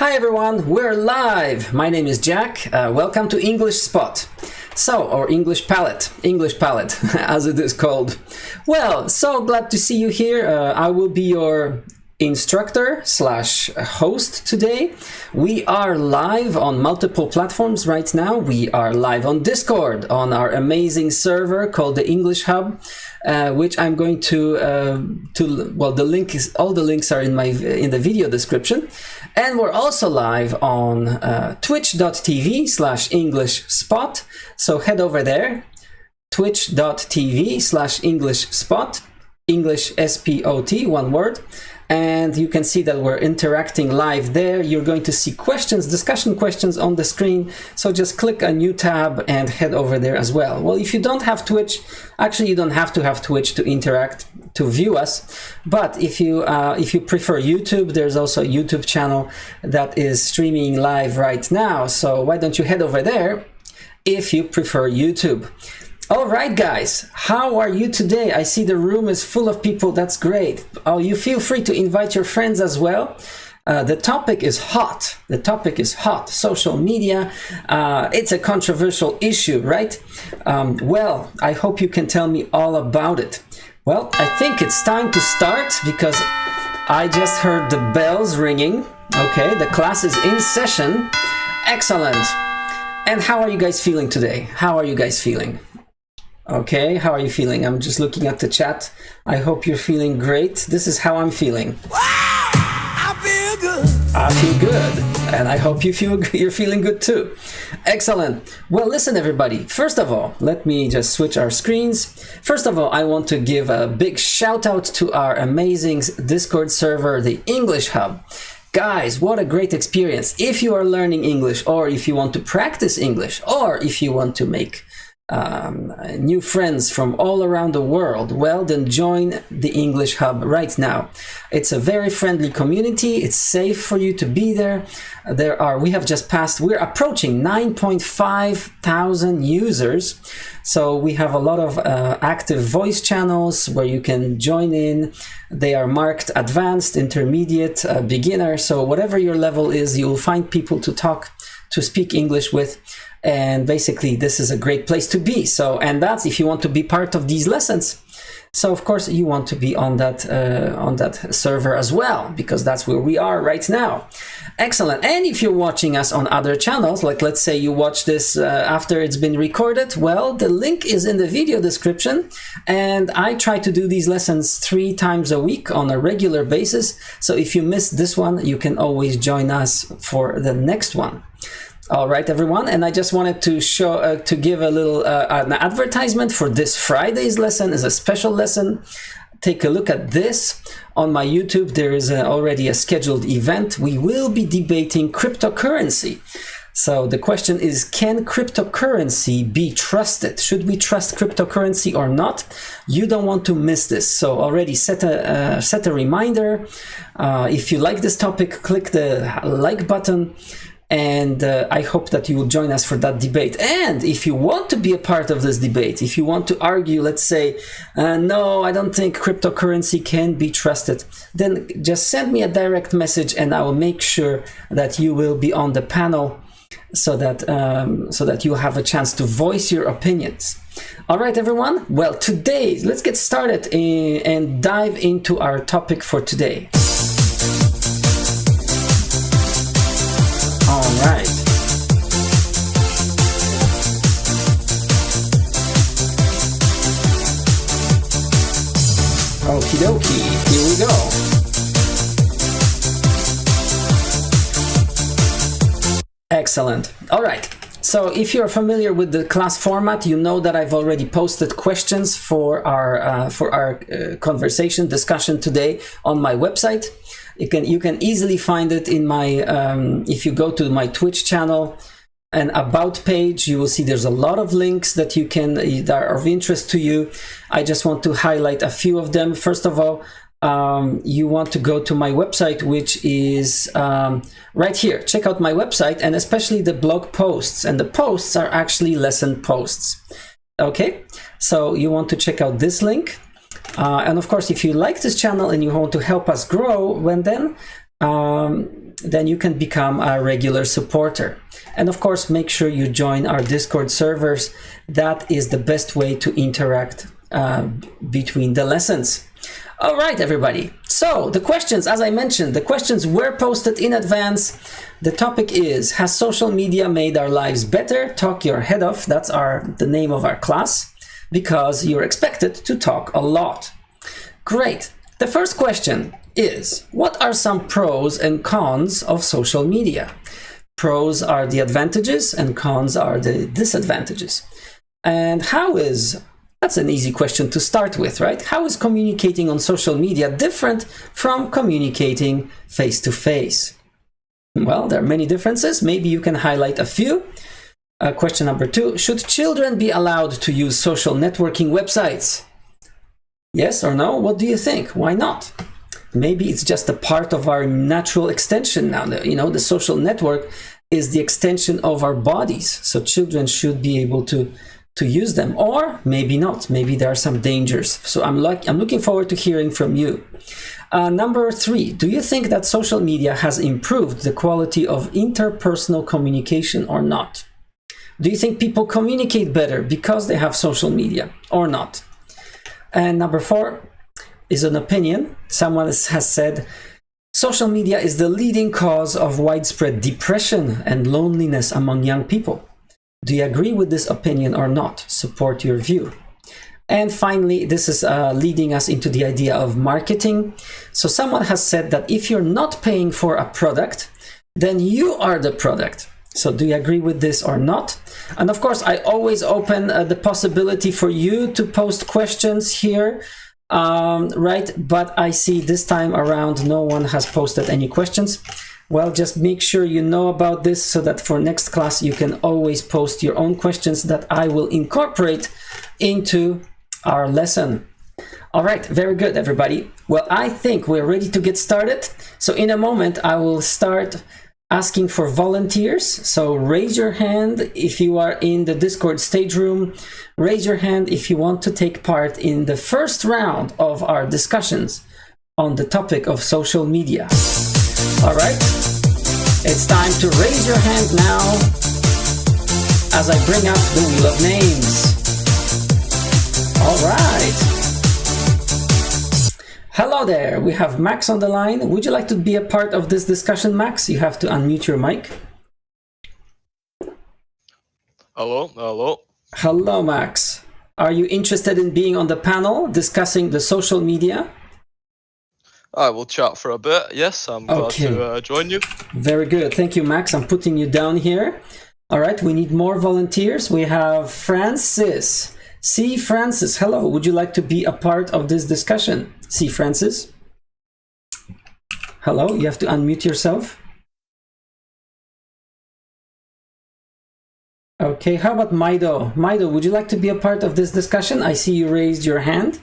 Hi everyone, we're live! My name is Jack. Welcome to English Spot. Or English Palette, as it is called. Well, so glad to see you here. I will be your instructor slash host today. We are live on multiple platforms right now. We are live on Discord on our amazing server called the English Hub, which I'm going to all the links are in the video description. And we're also live on twitch.tv/English Spot. So head over there, twitch.tv/English Spot, English SPOT, one word. And you can see that we're interacting live there. You're going to see questions, discussion questions on the screen. So just click a new tab and head over there as well. Well, if you don't have Twitch, actually you don't have to have Twitch to interact, to view us. But if you prefer YouTube, there's also a YouTube channel that is streaming live right now. So why don't you head over there if you prefer YouTube? All right, guys, how are you today? I see the room is full of people. That's great. Oh, you feel free to invite your friends as well. The topic is hot. The topic is hot. Social media. It's a controversial issue, right? Well, I hope you can tell me all about it. Well, I think it's time to start because I just heard the bells ringing. Okay, the class is in session. Excellent. And how are you guys feeling today? How are you guys feeling? Okay, how are you feeling? I'm just looking at the chat. I hope you're feeling great. This is how I'm feeling. I feel good. I feel good. And I hope you're feeling good too. Excellent. Well, listen, everybody. First of all, let me just switch our screens. First of all, I want to give a big shout out to our amazing Discord server, the English Hub. Guys, what a great experience. If you are learning English, or if you want to practice English, or if you want to make new friends from all around the world, well, then join the English Hub right now. It's a very friendly community. It's safe for you to be there. We're approaching 9.5 thousand users. So we have a lot of active voice channels where you can join in. They are marked advanced, intermediate, beginner. So whatever your level is, you'll find people to speak English with. And basically, this is a great place to be. So, and that's if you want to be part of these lessons. So, of course, you want to be on that server as well, because that's where we are right now. Excellent. And if you're watching us on other channels, like let's say you watch this after it's been recorded, well, the link is in the video description. And I try to do these lessons 3 times a week on a regular basis. So if you missed this one, you can always join us for the next one. All right, everyone, and I just wanted to give a little an advertisement for this Friday's lesson. Is a special lesson. Take a look at this on my YouTube. There is already a scheduled event. We will be debating cryptocurrency. So the question is, can cryptocurrency be trusted? Should we trust cryptocurrency or not? You don't want to miss this. So already set a reminder. If you like this topic, click the like button. And I hope that you will join us for that debate. And if you want to be a part of this debate, if you want to argue, let's say, no, I don't think cryptocurrency can be trusted, then just send me a direct message and I will make sure that you will be on the panel so that you have a chance to voice your opinions. All right, everyone. Well, today, let's get started and dive into our topic for today. All right. Okie dokie, here we go. Excellent. All right. So if you're familiar with the class format, you know that I've already posted questions for our conversation discussion today on my website. You can easily find it in my if you go to my Twitch channel and about page, you will see there's a lot of links that that are of interest to you. I just want to highlight a few of them. First of all, you want to go to my website, which is right here. Check out my website, and especially the blog posts, and the posts are actually lesson posts. Okay, so you want to check out this link. And of course, if you like this channel and you want to help us grow, then then you can become a regular supporter. And of course, make sure you join our Discord servers. That is the best way to interact between the lessons. All right, everybody. So the questions, as I mentioned, the questions were posted in advance. The topic is, has social media made our lives better? Talk your head off. That's the name of our class, because you're expected to talk a lot. Great. The first question is, what are some pros and cons of social media? Pros are the advantages and cons are the disadvantages. And that's an easy question to start with, right? How is communicating on social media different from communicating face-to-face? Well, there are many differences. Maybe you can highlight a few. Question number 2, should children be allowed to use social networking websites? Yes or no? What do you think? Why not? Maybe it's just a part of our natural extension now. The social network is the extension of our bodies. So children should be able to use them, or maybe not. Maybe there are some dangers. So I'm looking forward to hearing from you. Number 3, do you think that social media has improved the quality of interpersonal communication or not? Do you think people communicate better because they have social media or not? And number 4 is an opinion. Someone has said, social media is the leading cause of widespread depression and loneliness among young people. Do you agree with this opinion or not? Support your view. And finally, this is leading us into the idea of marketing. So someone has said that if you're not paying for a product, then you are the product. So do you agree with this or not? And of course, I always open the possibility for you to post questions here, right? But I see this time around, no one has posted any questions. Well, just make sure you know about this so that for next class, you can always post your own questions that I will incorporate into our lesson. All right, very good, everybody. Well, I think we're ready to get started. So in a moment, I will start asking for volunteers. So raise your hand if you are in the Discord stage room. Raise your hand if you want to take part in the first round of our discussions on the topic of social media. All right, it's time to raise your hand now as I bring up the wheel of names. All right. Hello there, we have Max on the line. Would you like to be a part of this discussion, Max? You have to unmute your mic. Hello. Hello, Max. Are you interested in being on the panel discussing the social media? I will chat for a bit. Yes, I'm glad to join you. Very good. Thank you, Max. I'm putting you down here. All right, we need more volunteers. We have Francis. C. Francis, hello. Would you like to be a part of this discussion? C. Francis. Hello, you have to unmute yourself. Okay, how about Maido? Maido, would you like to be a part of this discussion? I see you raised your hand.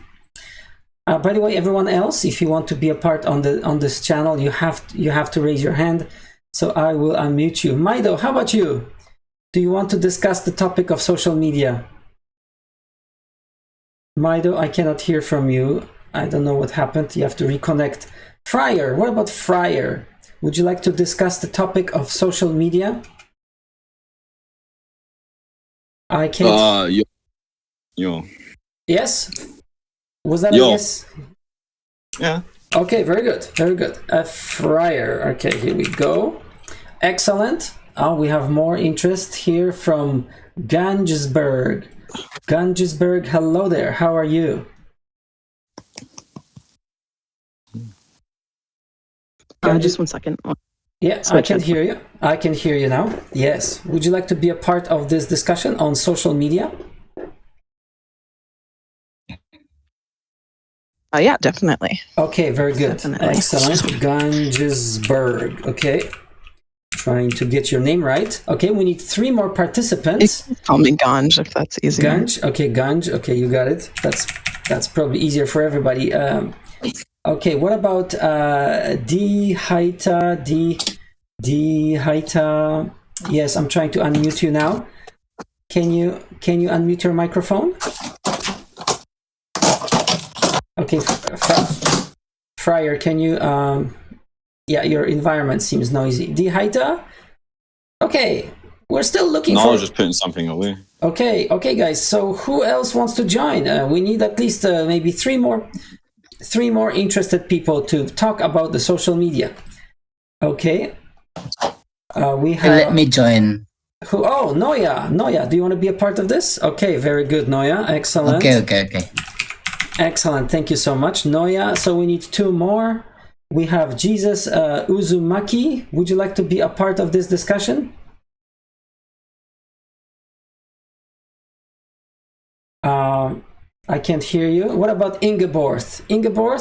By the way, everyone else, if you want to be a part on this channel, you have to raise your hand. So I will unmute you. Maido, how about you? Do you want to discuss the topic of social media? Maido, I cannot hear from you. I don't know what happened. You have to reconnect. Fryer, what about Fryer? Would you like to discuss the topic of social media? I can't. Yo. Yes? Was that a yes? Yeah. Okay, very good. Very good. Fryer. Okay, here we go. Excellent. We have more interest here from Gangesberg. Gangesberg, hello there. How are you? Just 1 second. Yeah, I can hear you. I can hear you now. Yes. Would you like to be a part of this discussion on social media? Yeah, definitely. Okay, very good. Definitely. Excellent. Gangesberg. Okay. Trying to get your name right. Okay, we need 3 more participants. Call me Ganj if that's easier. Ganj. Okay, Ganj. Okay, you got it. That's probably easier for everybody. Okay, what about D Haita? D Haita. Yes, I'm trying to unmute you now. Can you unmute your microphone? Okay, Fryer, can you Yeah, your environment seems noisy. Dihaita? Okay, we're still looking No, for... I was just putting something away. Okay, guys. So who else wants to join? We need at least maybe three more interested people to talk about the social media. Okay. We have... Let me join. Who? Oh, Noya, do you want to be a part of this? Okay, very good, Noya. Excellent. Okay. Excellent. Thank you so much, Noya. So we need two more. We have Jesus Uzumaki. Would you like to be a part of this discussion? I can't hear you. What about Ingeborg? Ingeborg,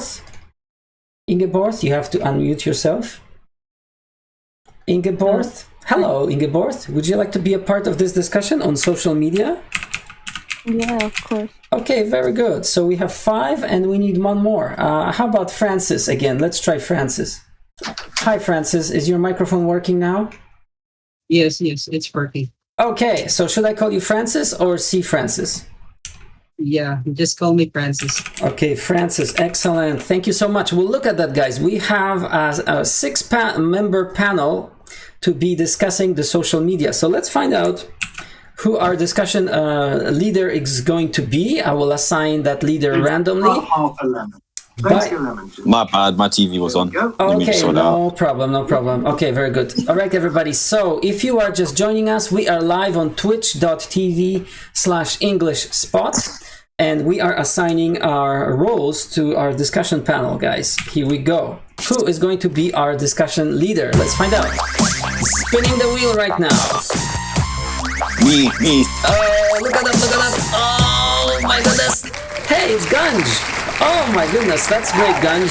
you have to unmute yourself. Ingeborg. Hello, Ingeborg. Would you like to be a part of this discussion on social media? Yeah, of course. Okay, very good. So we have 5 and we need one more. How about Francis again? Let's try Francis. Hi, Francis. Is your microphone working now? Yes, it's working. Okay, so should I call you Francis or C. Francis? Yeah, just call me Francis. Okay, Francis, excellent. Thank you so much. We'll look at that, guys. We have a 6-member panel to be discussing the social media. So let's find out who our discussion leader is going to be. I will assign that leader randomly. Half a lemon. Thanks, your lemon. My bad, my TV was on. Okay, no problem. Okay, very good. All right, everybody. So if you are just joining us, we are live on twitch.tv/EnglishSpot. And we are assigning our roles to our discussion panel, guys. Here we go. Who is going to be our discussion leader? Let's find out. Spinning the wheel right now. Me. Oh, look at that. Oh, my goodness. Hey, it's Gunj. Oh, my goodness. That's great, Gunj.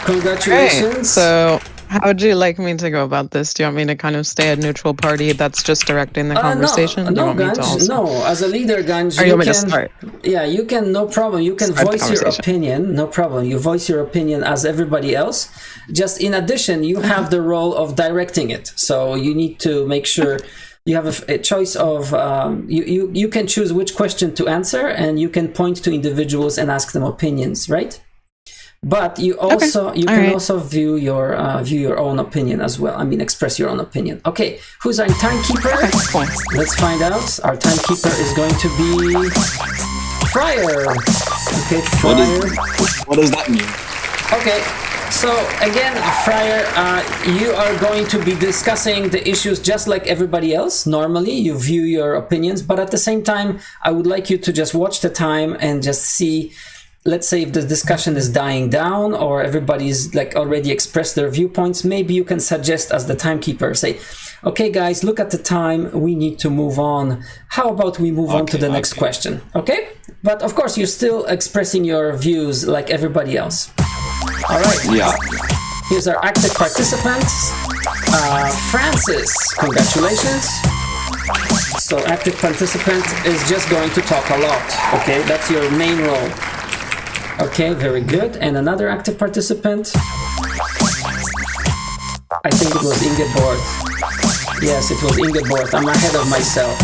Congratulations. Great. So how would you like me to go about this? Do you want me to kind of stay a neutral party that's just directing the conversation? No, Do you want me to Gunj, also... no. As a leader, Gunj, Or you want me to start? Yeah, you can, no problem. You can Start the voice your conversation. opinion, no problem. You voice your opinion as everybody else. Just in addition, you have the role of directing it. So you need to make sure you have a choice of, you can choose which question to answer, and you can point to individuals and ask them opinions, right? But you also can also view your own opinion as well. I mean, express your own opinion. Okay, who's our timekeeper? Cool. Let's find out. Our timekeeper is going to be Friar. Okay, Friar. What does that mean? Okay, so again, Friar, you are going to be discussing the issues just like everybody else. Normally, you view your opinions, but at the same time, I would like you to just watch the time and just see. Let's say if the discussion is dying down or everybody's like already expressed their viewpoints, maybe you can suggest as the timekeeper, say, okay, guys, look at the time. We need to move on. How about we move on to the next question? Okay. But of course, you're still expressing your views like everybody else. All right. Yeah. Here's our active participants. Francis, congratulations. So active participant is just going to talk a lot. Okay. That's your main role. Okay, very good. And another active participant. I think it was Ingeborg. Yes, it was Ingeborg. I'm ahead of myself.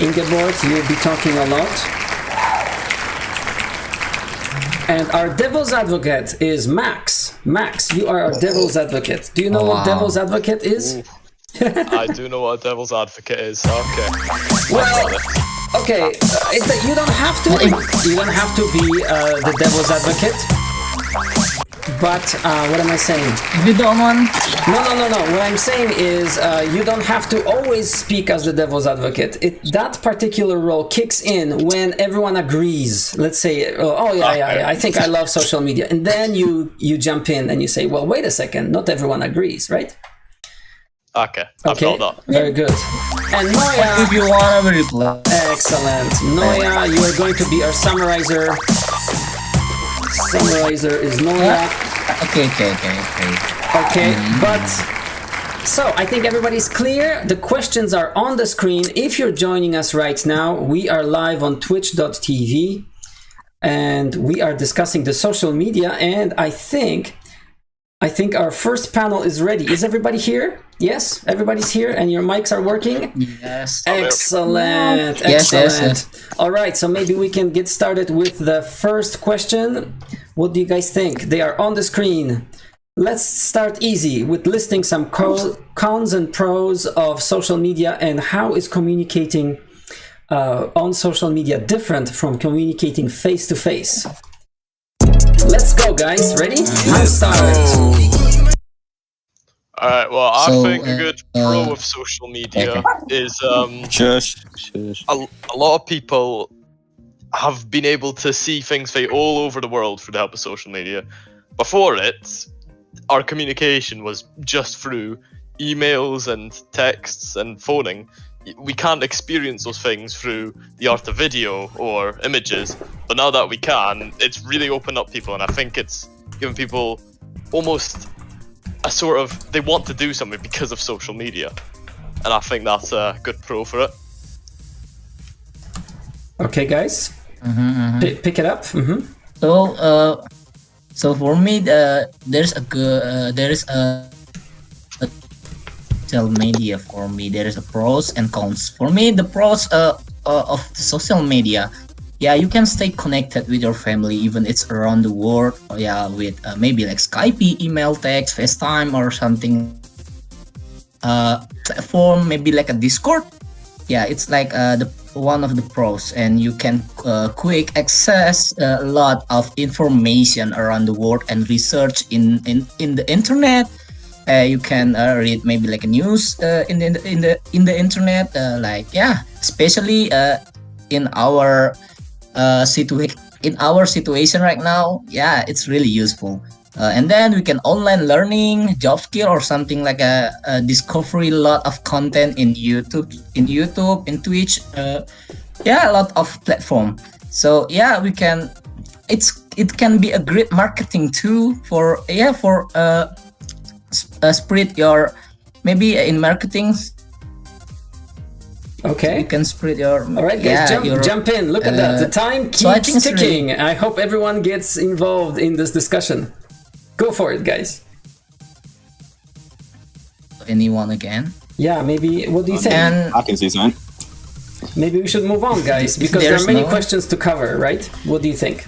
Ingeborg, you'll be talking a lot. And our devil's advocate is Max. Max, you are our devil's advocate. Do you know what devil's advocate is? I do know what a devil's advocate is. Okay. Well, okay, you don't have to. You don't have to be the devil's advocate. But what am I saying? You don't want? No. What I'm saying is you don't have to always speak as the devil's advocate. That particular role kicks in when everyone agrees. Let's say, oh yeah, I think I love social media, and then you jump in and you say, well, wait a second, not everyone agrees, right? Okay, I've got that. Very good. And Noya, If you want to reply. excellent. Noya, you are going to be our summarizer. Summarizer is Noya. Okay. Okay, but so I think everybody's clear. The questions are on the screen. If you're joining us right now, we are live on twitch.tv and we are discussing the social media. And I think our first panel is ready. Is everybody here? Yes, everybody's here and your mics are working? Yes. Excellent, Yes, excellent. yes. All right, so maybe we can get started with the first question. What do you guys think? They are on the screen. Let's start easy with listing some cons and pros of social media and how is communicating on social media different from communicating face to face. Let's go, guys. Ready? I'm started. Alright, well, I So, think a good pro of social media is Shush. a lot of people have been able to see things all over the world through the help of social media. Before it, our communication was just through emails and texts and phoning. We can't experience those things through the art of video or images, but now that we can, it's really opened up people, and I think it's given people almost a sort of, they want to do something because of social media, and I think that's a good pro for it. Okay, guys, pick it up. So for me, there's a social media. For me, there is a pros and cons. For me, the pros of the social media, yeah, you can stay connected with your family even it's around the world. Yeah, with maybe like Skype, email, text, FaceTime, or something platform, maybe like a Discord. Yeah, it's like the one of the pros, and you can quick access a lot of information around the world and research in the internet. You can read maybe like a news in the internet, like, yeah, especially in our situation right now. Yeah, it's really useful. And then we can online learning, job skill, or something like a discovery a lot of content in YouTube, in Twitch. Yeah, a lot of platform. So yeah, we can. It can be a great marketing tool for spread your, maybe in marketing. Okay. You can spread your. All right, guys, jump in. Look at that. The time keeps ticking. Really, I hope everyone gets involved in this discussion. Go for it, guys. Anyone again? Yeah, maybe. What do you think? And I can say something. Maybe we should move on, guys, because there are many questions to cover, right? What do you think?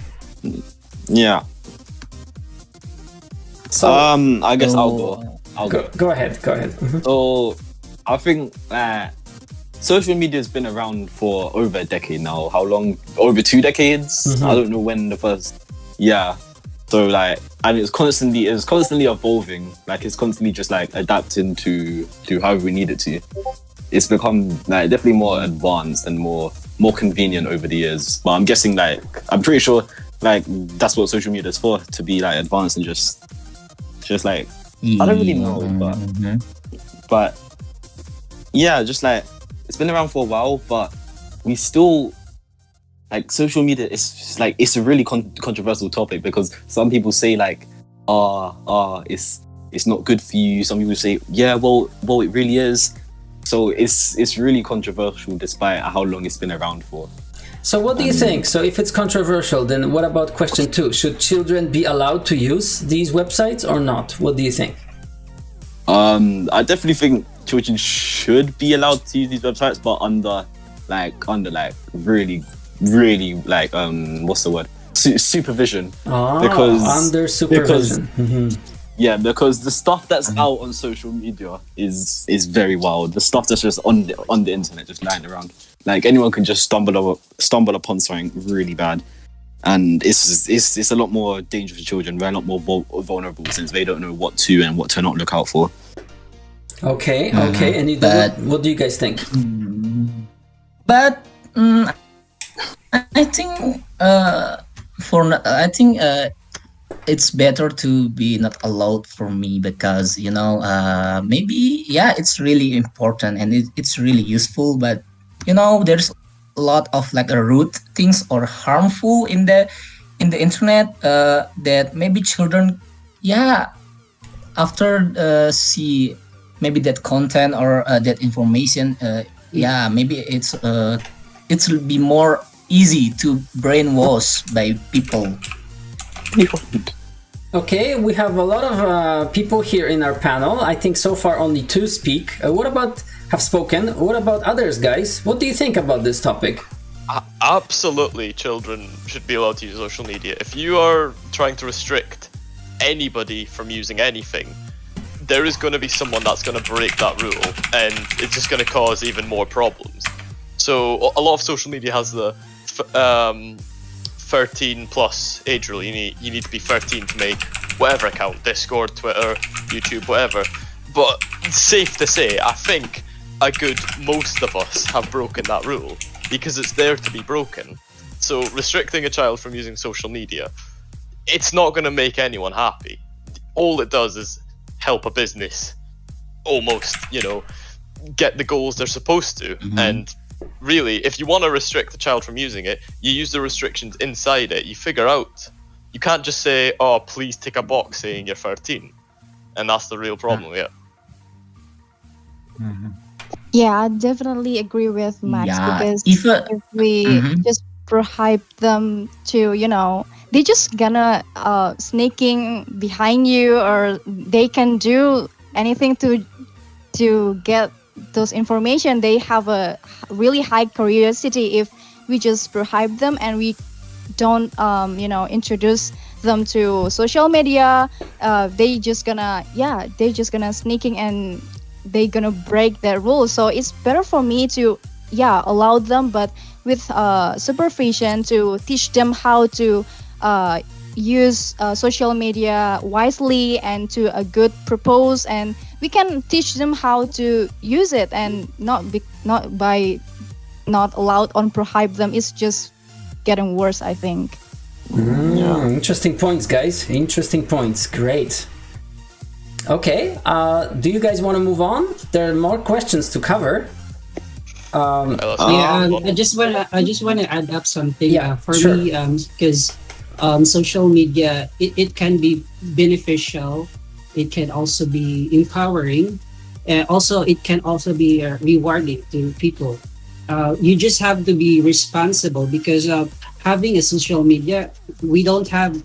Yeah. So, I guess I'll go. Go ahead. Go ahead. So, I think social media has been around for over a decade now. How long? Over 2 decades. I don't know when the first. Yeah. So like, and it's constantly evolving. Like, it's constantly just like adapting to however we need it to. It's become like definitely more advanced and more convenient over the years. But I'm guessing, like, I'm pretty sure like that's what social media is for, to be like advanced and just like, I don't really know, but yeah, just like, it's been around for a while, but we still, like, social media is like, it's a really controversial topic, because some people say like, it's not good for you. Some people say, yeah, well, it really is. So it's really controversial despite how long it's been around for. So what do you think? So if it's controversial, then what about question 2? Should children be allowed to use these websites or not? What do you think? I definitely think children should be allowed to use these websites, but under really like what's the word? Supervision. Because under supervision. Yeah, because the stuff that's out on social media is very wild. The stuff that's just on the internet, just lying around. Like, anyone can just stumble upon something really bad, and it's a lot more dangerous for children. They're a lot more vulnerable, since they don't know what to and what to not look out for. Okay. And what do you guys think? But I think it's better to be not allowed for me, because maybe, yeah, it's really important and it's really useful, but there's a lot of like rude things or harmful in the internet that maybe children, yeah, after see maybe that content or that information, yeah, maybe it'll be more easy to brainwash by people. Okay, we have a lot of people here in our panel. I think so far only 2 speak. Have spoken. What about others, guys? What do you think about this topic? Absolutely, children should be allowed to use social media. If you are trying to restrict anybody from using anything, there is going to be someone that's going to break that rule, and it's just going to cause even more problems. So a lot of social media has the 13 plus age rule. You need to be 13 to make whatever account, Discord, Twitter, YouTube, whatever. But safe to say, I think most of us have broken that rule because it's there to be broken. So restricting a child from using social media, it's not going to make anyone happy. All it does is help a business almost, get the goals they're supposed to. Mm-hmm. And really, if you want to restrict the child from using it, you use the restrictions inside it. You figure out. You can't just say, "Oh, please tick a box saying you're 13," and that's the real problem. Yeah. Mhm. Yeah, I definitely agree with Max Yeah, because if if we Mhm. just prohibit them to, they're just gonna sneaking behind you, or they can do anything to get those information. They have a really high curiosity. If we just prohibit them and we don't, introduce them to social media, they just gonna sneaking and they gonna break their rules. So it's better for me to allow them, but with supervision, to teach them how to use social media wisely and to a good purpose, and we can teach them how to use it, and not by not allowed on prohibit them. It's just getting worse, I think. Interesting points, guys. Interesting points. Great. Okay, do you guys want to move on? There are more questions to cover. I just wanna add up something. For sure. me, because social media, it can be beneficial. It can also be empowering. Also, it can also be rewarding to people. You just have to be responsible, because having a social media, we don't have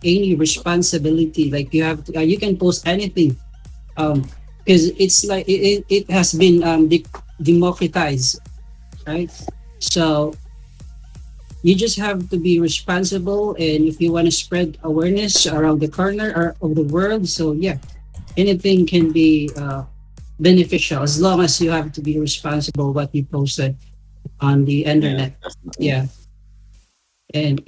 any responsibility. Like you have to, you can post anything, because it's like it has been democratized, right? So you just have to be responsible, and if you want to spread awareness around the corner or of the world, so anything can be beneficial, as long as you have to be responsible what you posted on the internet. And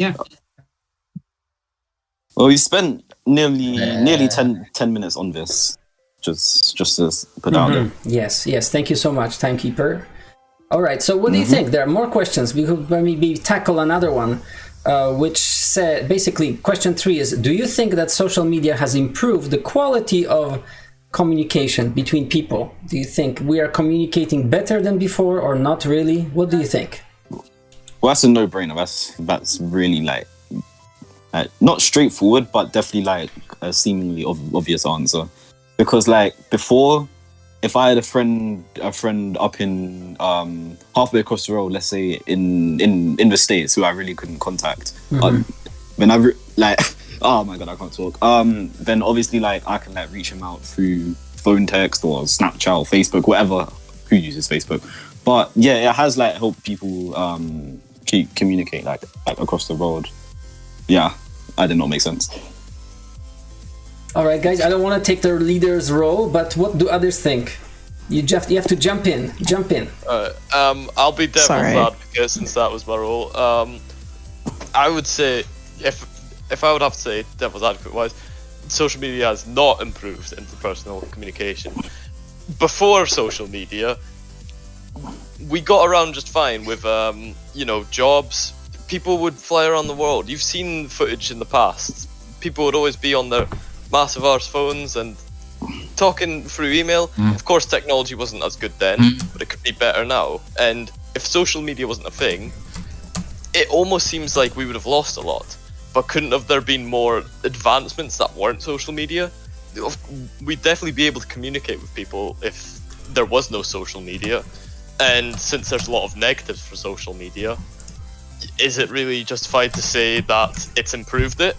Well, we spent nearly Uh, 10 minutes on this. Just to put out there. Yes. Thank you so much, timekeeper. All right. So, what do you think? There are more questions. We could maybe tackle another one, which said basically, question 3 is: do you think that social media has improved the quality of communication between people? Do you think we are communicating better than before, or not really? What do you think? Well, that's a no-brainer. That's really like not straightforward, but definitely like a seemingly obvious answer. Because like before, if I had a friend up in halfway across the road, let's say in the States, who I really couldn't contact, when oh my god, I can't talk. Then obviously like I can like reach him out through phone text or Snapchat or Facebook, whatever. Who uses Facebook? But yeah, it has like helped people communicate like across the road. Yeah, I did not make sense. All right, guys, I don't want to take the leader's role, but what do others think? You have to jump in. I'll be devil's Sorry. advocate, since that was my role. I would say, if I would have to say devil's advocate wise, social media has not improved interpersonal communication. Before social media, we got around just fine with jobs. People would fly around the world. You've seen footage in the past. People would always be on their massive arse phones and talking through email. Of course, technology wasn't as good then, but it could be better now. And if social media wasn't a thing, it almost seems like we would have lost a lot. But couldn't have there been more advancements that weren't social media? We'd definitely be able to communicate with people if there was no social media. And since there's a lot of negatives for social media, is it really justified to say that it's improved it?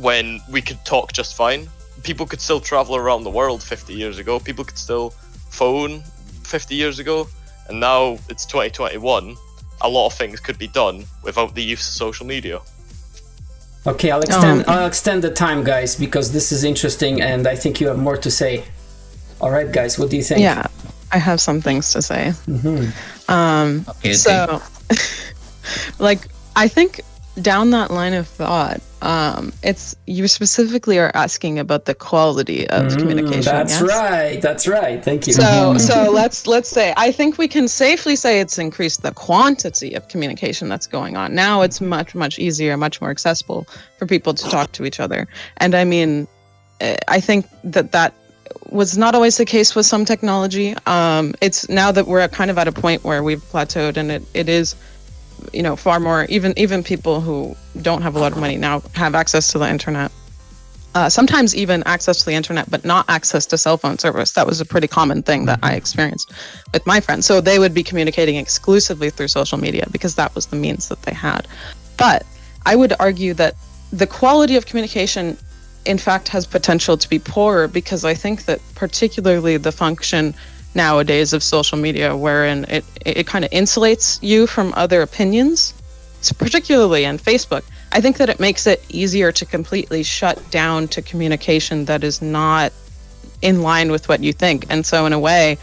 when we could talk just fine. People could still travel around the world 50 years ago. People could still phone 50 years ago. And now it's 2021. A lot of things could be done without the use of social media. Okay, I'll extend the time, guys, because this is interesting and I think you have more to say. All right, guys, what do you think? Yeah, I have some things to say. Okay. So, like, I think down that line of thought, it's you specifically are asking about the quality of communication. That's yes? right. That's right. Thank you. So let's say I think we can safely say it's increased the quantity of communication that's going on. Now it's much easier, much more accessible for people to talk to each other. And I mean, I think that was not always the case with some technology. It's now that we're kind of at a point where we've plateaued, and it is, you know, far more. Even people who don't have a lot of money now have access to the internet. Sometimes even access to the internet, but not access to cell phone service. That was a pretty common thing that I experienced with my friends. So they would be communicating exclusively through social media because that was the means that they had. But I would argue that the quality of communication, in fact, has potential to be poorer, because I think that particularly the function nowadays of social media, wherein it kind of insulates you from other opinions, so particularly in Facebook, I think that it makes it easier to completely shut down to communication that is not in line with what you think. And so in a way,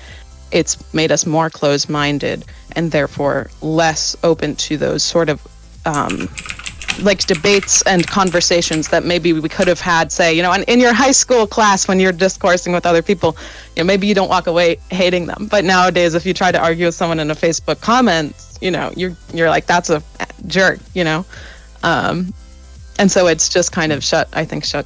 it's made us more closed-minded and therefore less open to those sort of like debates and conversations that maybe we could have had, say, you know, in your high school class when you're discoursing with other people, you know, maybe you don't walk away hating them. But nowadays, if you try to argue with someone in a Facebook comment, you know, you're like, that's a jerk, you know. And so it's just kind of shut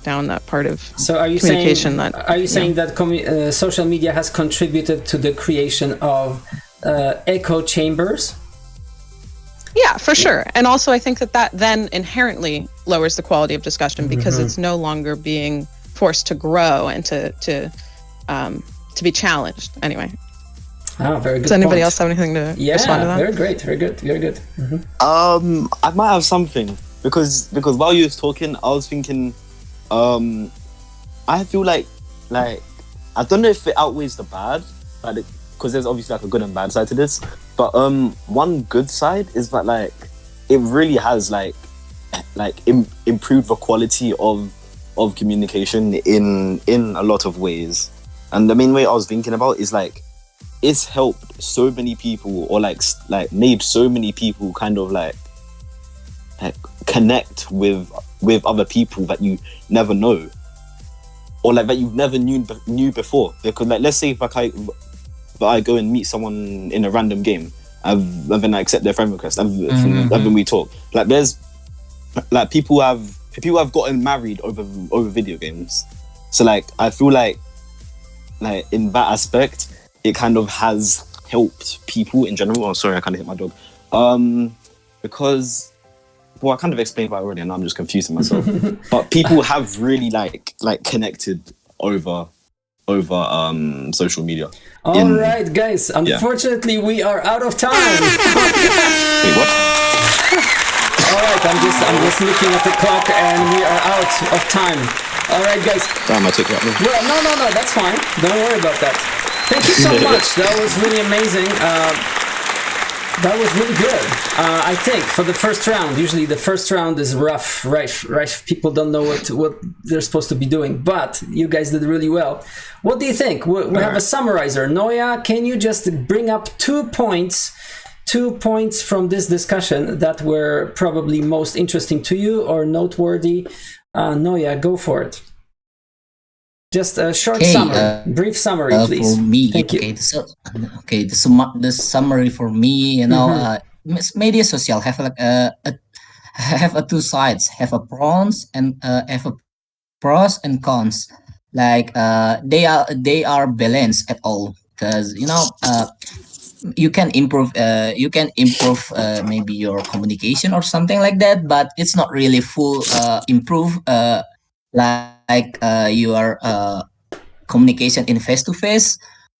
down that part of communication. Are you saying that social media has contributed to the creation of echo chambers? Yeah, for sure. And also I think that then inherently lowers the quality of discussion, because it's no longer being forced to grow and to be challenged. Anyway. Ah, very good. Does anybody else have anything to respond to that? Very great, very good, very good. I might have something because while you was talking, I was thinking, I feel like I don't know if it outweighs the bad, because there's obviously like a good and bad side to this. But one good side is that like it really has improved the quality of communication in a lot of ways. And the main way I was thinking about is like it's helped so many people, or like made so many people kind of like connect with other people that you never know, or like that you never knew before. Because like, let's say if I go and meet someone in a random game, and then I accept their friend request, and then we talk. Like there's like people have gotten married over video games. So like I feel like in that aspect, it kind of has helped people in general. Oh, sorry, I kind of hit my dog. Because I kind of explained that already, and I'm just confusing myself. But people have really like connected over social media. All right, guys. Unfortunately, we are out of time. Wait, what? All right, I'm just looking at the clock, and we are out of time. All right, guys. Damn, I took that. Well, no, that's fine. Don't worry about that. Thank you so much. That was really amazing. That was really good. I think for the first round, usually the first round is rough, right? People don't know what they're supposed to be doing, but you guys did really well. What do you think? We have a summarizer. Noya, can you just bring up 2 points from this discussion that were probably most interesting to you or noteworthy? Noya, go for it. Just a short summary, brief summary, please. For me, Thank you. The summary for me, you know, media social have like have a two sides, have a pros and have a pros and cons. Like they are balanced at all, because you know you can improve maybe your communication or something like that, but it's not really full improve like your communication in face to face.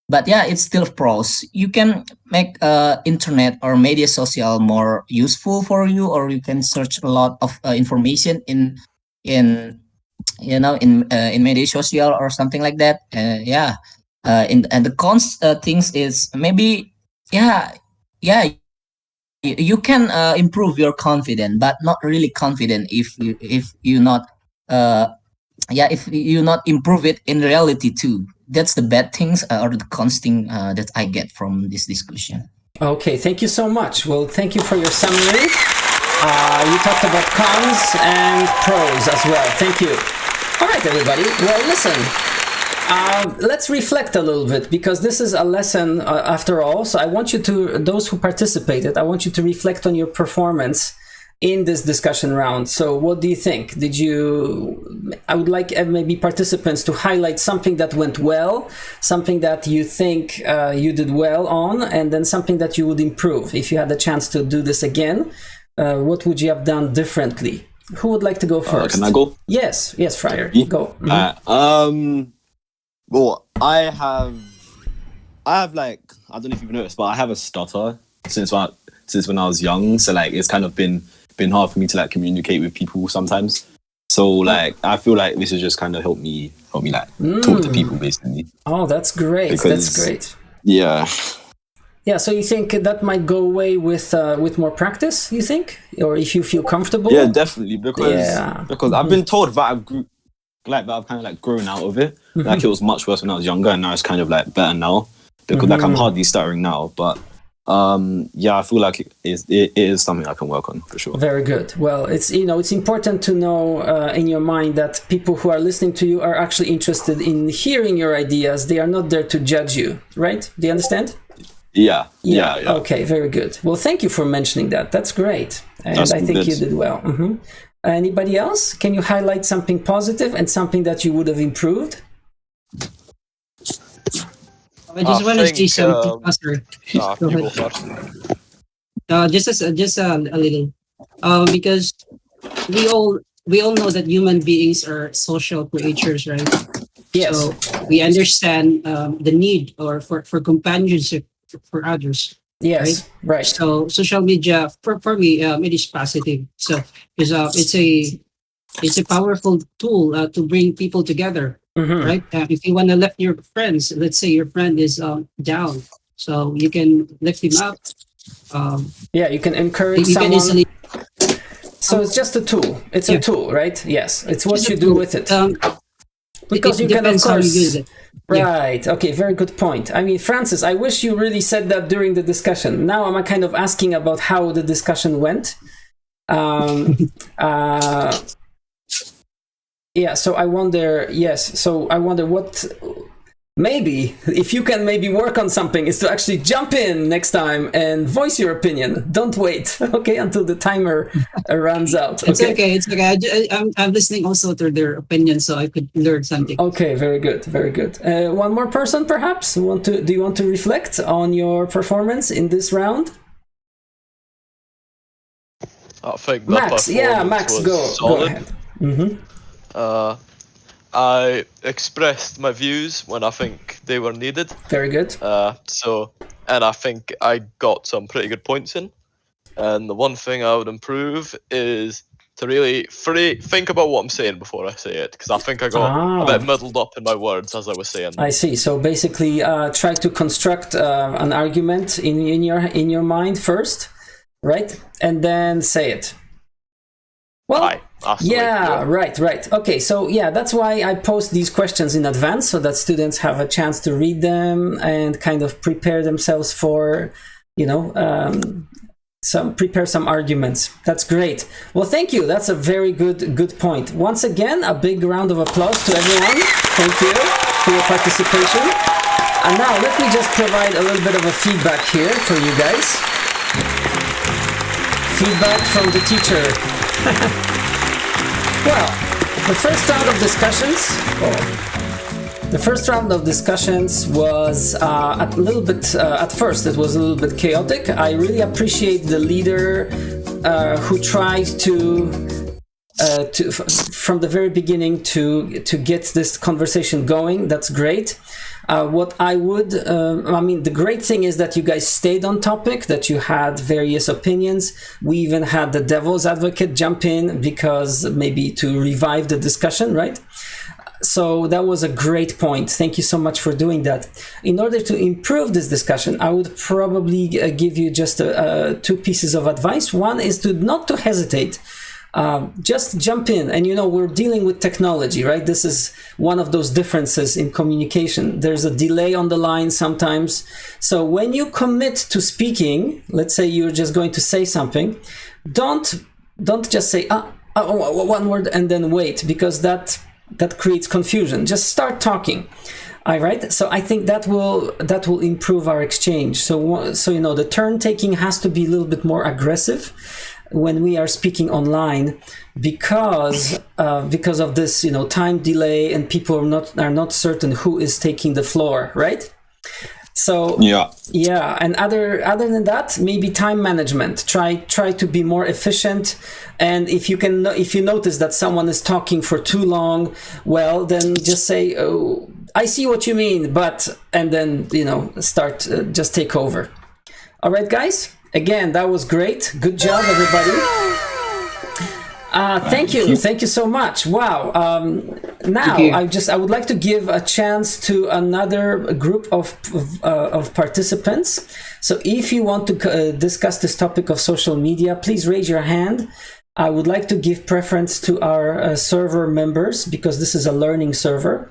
But yeah, it's still pros. You can make internet or media social more useful for you, or you can search a lot of information in in media social or something like that. Yeah. And the cons things is maybe, yeah, yeah, you can improve your confidence, but not really confident if you not uh yeah, if you not improve it in reality too. That's the bad things or the cons thing that I get from this discussion. Okay, thank you so much. Well, thank you for your summary. You talked about cons and pros as well. Thank you. All right, everybody. Well, listen. Let's reflect a little bit, because this is a lesson after all. So I want you to, those who participated, I want you to reflect on your performance in this discussion round. So what do you think? I would like maybe participants to highlight something that went well, something that you think you did well on, and then something that you would improve. If you had the chance to do this again, what would you have done differently? Who would like to go first? Can I go? Yes, Friar, go. Well, I have like, I don't know if you've noticed, but I have a stutter since when I was young. So like, it's kind of been hard for me to like communicate with people sometimes. So like, I feel like this has just kind of helped me like talk to people basically. Oh, that's great. That's great. Yeah. Yeah. So you think that might go away with more practice? You think, or if you feel comfortable? Yeah, definitely. Because I've been told that I've kind of like grown out of it. Like, it was much worse when I was younger, and now it's kind of like better now, because like I'm hardly stuttering now. But yeah, I feel like it is something I can work on for sure. Very good. Well, it's important to know in your mind that people who are listening to you are actually interested in hearing your ideas. They are not there to judge you, right? Do you understand? Yeah. Okay, very good. Well, thank you for mentioning that. That's great, and I think you did well. Anybody else? Can you highlight something positive and something that you would have improved? I just want to say something. Go You go ahead. first. Just a little, because we all know that human beings are social creatures, right? Yes. So we understand the need or for companionship for others. Yes. Right. So social media for me, it is positive. So because it's a powerful tool to bring people together, right? If you want to lift your friends, let's say your friend is down, so you can lift him up. Yeah, you can encourage you someone. can easily. So it's just a tool. It's a tool, right? Yes. It's what Just you a do tool. with it. Because you can, of depends how you course. use it. Right. Okay. Very good point. I mean, Francis, I wish you really said that during the discussion. Now I'm kind of asking about how the discussion went. Yeah. So I wonder. Yes. So I wonder what. Maybe if you can maybe work on something is to actually jump in next time and voice your opinion. Don't wait, okay, until the timer runs out. It's okay. It's okay. I'm listening also to their opinion, so I could learn something. Okay, very good, very good. One more person, perhaps. Do you want to reflect on your performance in this round? I think the Max, yeah, performance Max, was go solid. ahead. I expressed my views when I think they were needed. Very good. And I think I got some pretty good points in. And the one thing I would improve is to really think about what I'm saying before I say it, because I think I got a bit muddled up in my words as I was saying them. I see. So basically, try to construct an argument in your mind first, right, and then say it. Well, yeah, right. Okay, so yeah, that's why I post these questions in advance, so that students have a chance to read them and kind of prepare themselves for, prepare some arguments. That's great. Well, thank you. That's a very good point. Once again, a big round of applause to everyone. Thank you for your participation. And now let me just provide a little bit of a feedback here for you guys. Feedback from the teacher. Well, the first round of discussions was at first it was a little bit chaotic. I really appreciate the leader who tried to from the very beginning to get this conversation going. That's great. What I would, the great thing is that you guys stayed on topic, that you had various opinions. We even had the devil's advocate jump in because maybe to revive the discussion, right? So that was a great point. Thank you so much for doing that. In order to improve this discussion, I would probably give you just two pieces of advice. One is not to hesitate. Just jump in. And we're dealing with technology, right? This is one of those differences in communication. There's a delay on the line sometimes. So when you commit to speaking, let's say you're just going to say something, don't just say one word and then wait, because that creates confusion. Just start talking. All right. So I think that will improve our exchange. So the turn taking has to be a little bit more aggressive when we are speaking online, because of this time delay, and people are not certain who is taking the floor, right? So yeah, and other than that, maybe time management. Try to be more efficient, and if you notice that someone is talking for too long, well, then just say, "Oh, I see what you mean," and then start just take over. All right, guys. Again, that was great. Good job, everybody. Thank you so much. Wow. Now I would like to give a chance to another group of participants. So if you want to discuss this topic of social media, please raise your hand. I would like to give preference to our server members, because this is a learning server.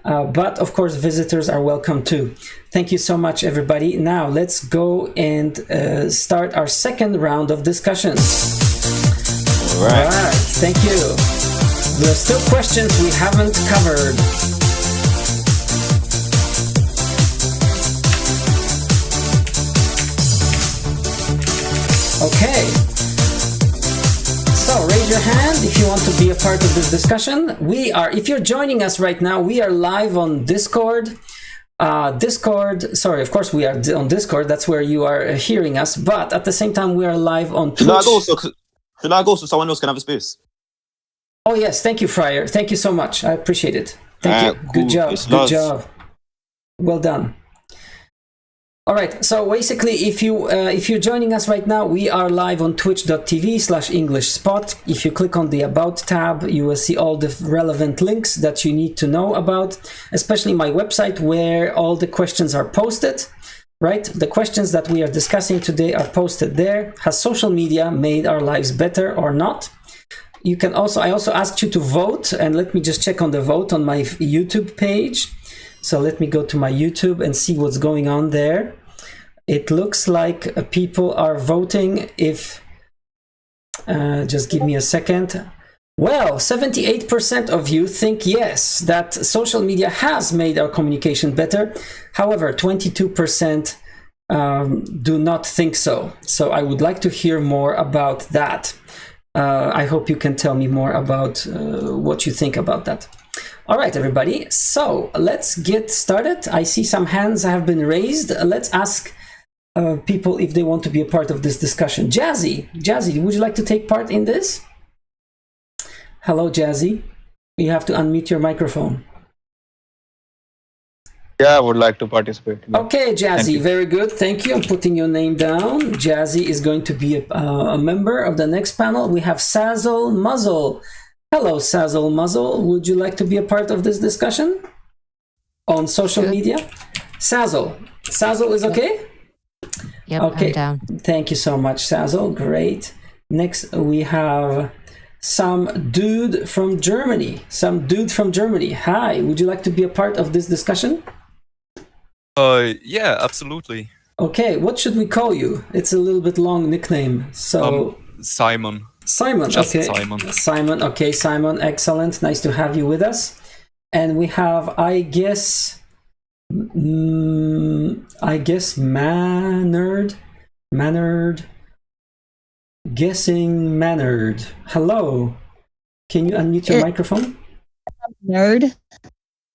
But of course, visitors are welcome too. Thank you so much, everybody. Now let's go and start our second round of discussions. All right. Thank you. There are still questions we haven't covered. Okay. So raise your hand if you want to be a part of this discussion. If you're joining us right now, we are live on Discord. Of course we are on Discord. That's where you are hearing us. But at the same time, we are live on Twitch. Should I go so someone else can have a space? Oh yes, thank you, Friar. Thank you so much. I appreciate it. Thank you. Cool. Good job. Good job. Well done. All right. So basically, if you're joining us right now, we are live on twitch.tv/EnglishSpot. If you click on the About tab, you will see all the relevant links that you need to know about, especially my website, where all the questions are posted. Right? The questions that we are discussing today are posted there. Has social media made our lives better or not? I also asked you to vote, and let me just check on the vote on my YouTube page. So let me go to my YouTube and see what's going on there. It looks like people are voting. Just give me a second. Well, 78% of you think yes, that social media has made our communication better. However, 22% do not think so. So I would like to hear more about that. I hope you can tell me more about what you think about that. All right, everybody. So let's get started. I see some hands have been raised. Let's ask people if they want to be a part of this discussion. Jazzy, would you like to take part in this? Hello, Jazzy. You have to unmute your microphone. Yeah, I would like to participate. Yeah. Okay, Jazzy, very good. Thank you. I'm putting your name down. Jazzy is going to be a member of the next panel. We have Sazzle Muzzle. Hello, Sazzle Muzzle. Would you like to be a part of this discussion on social media? Sazzle is okay? Yep, okay. I'm down. Thank you so much, Sazzle. Great. Next, we have some dude from Germany. Hi, would you like to be a part of this discussion? Yeah, absolutely. Okay, what should we call you? It's a little bit long nickname. So Simon. Just okay. Simon. Okay, Simon, excellent. Nice to have you with us. And we have, I guess Mannered. Guessing Mannered. Hello. Can you unmute your microphone? Nerd.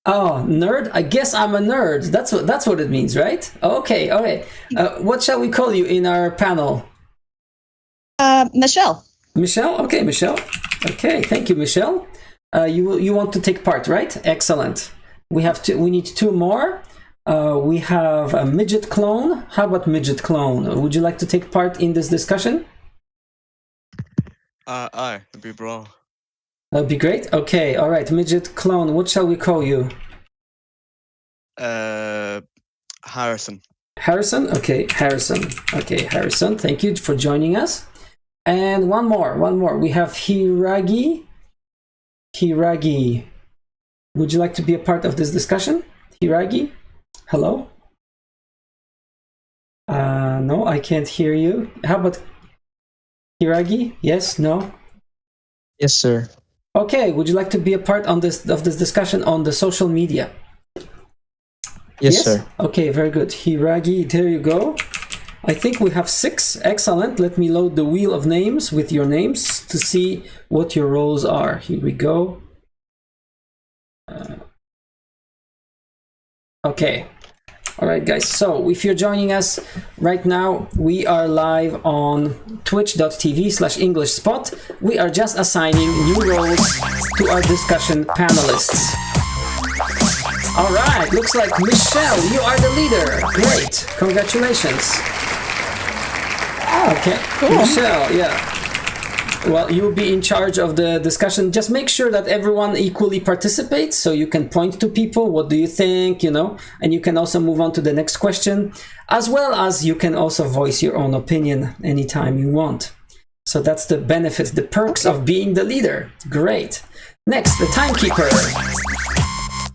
Oh, nerd. I guess I'm a nerd. That's what it means, right? Okay. What shall we call you in our panel? Michelle. Michelle? Okay, Michelle. Okay, thank you, Michelle. You want to take part, right? Excellent. We need two more. We have a midget clone. How about midget clone? Would you like to take part in this discussion? Aye, it'd be bra. That'd be great. Okay, all right, midget clone. What shall we call you? Harrison. Harrison? Okay, Harrison. Okay, Harrison, thank you for joining us. And one more. We have Hiragi. Hiragi. Would you like to be a part of this discussion? Hiragi? Hello? No, I can't hear you. How about Hiragi? Yes? No? Yes, sir. Okay, would you like to be a part of this discussion on the social media? Yes, sir. Okay, very good. Hiragi, there you go. I think we have 6. Excellent. Let me load the wheel of names with your names to see what your roles are. Here we go. Okay. All right, guys. So if you're joining us right now, we are live on twitch.tv/EnglishSpot. We are just assigning new roles to our discussion panelists. All right, looks like Michelle, you are the leader. Great, congratulations. Okay, cool. Michelle, yeah. Well, you'll be in charge of the discussion. Just make sure that everyone equally participates, so you can point to people. What do you think? And you can also move on to the next question, as well as you can also voice your own opinion anytime you want. So that's the benefit, the perks of being the leader. Great. Next, the timekeeper.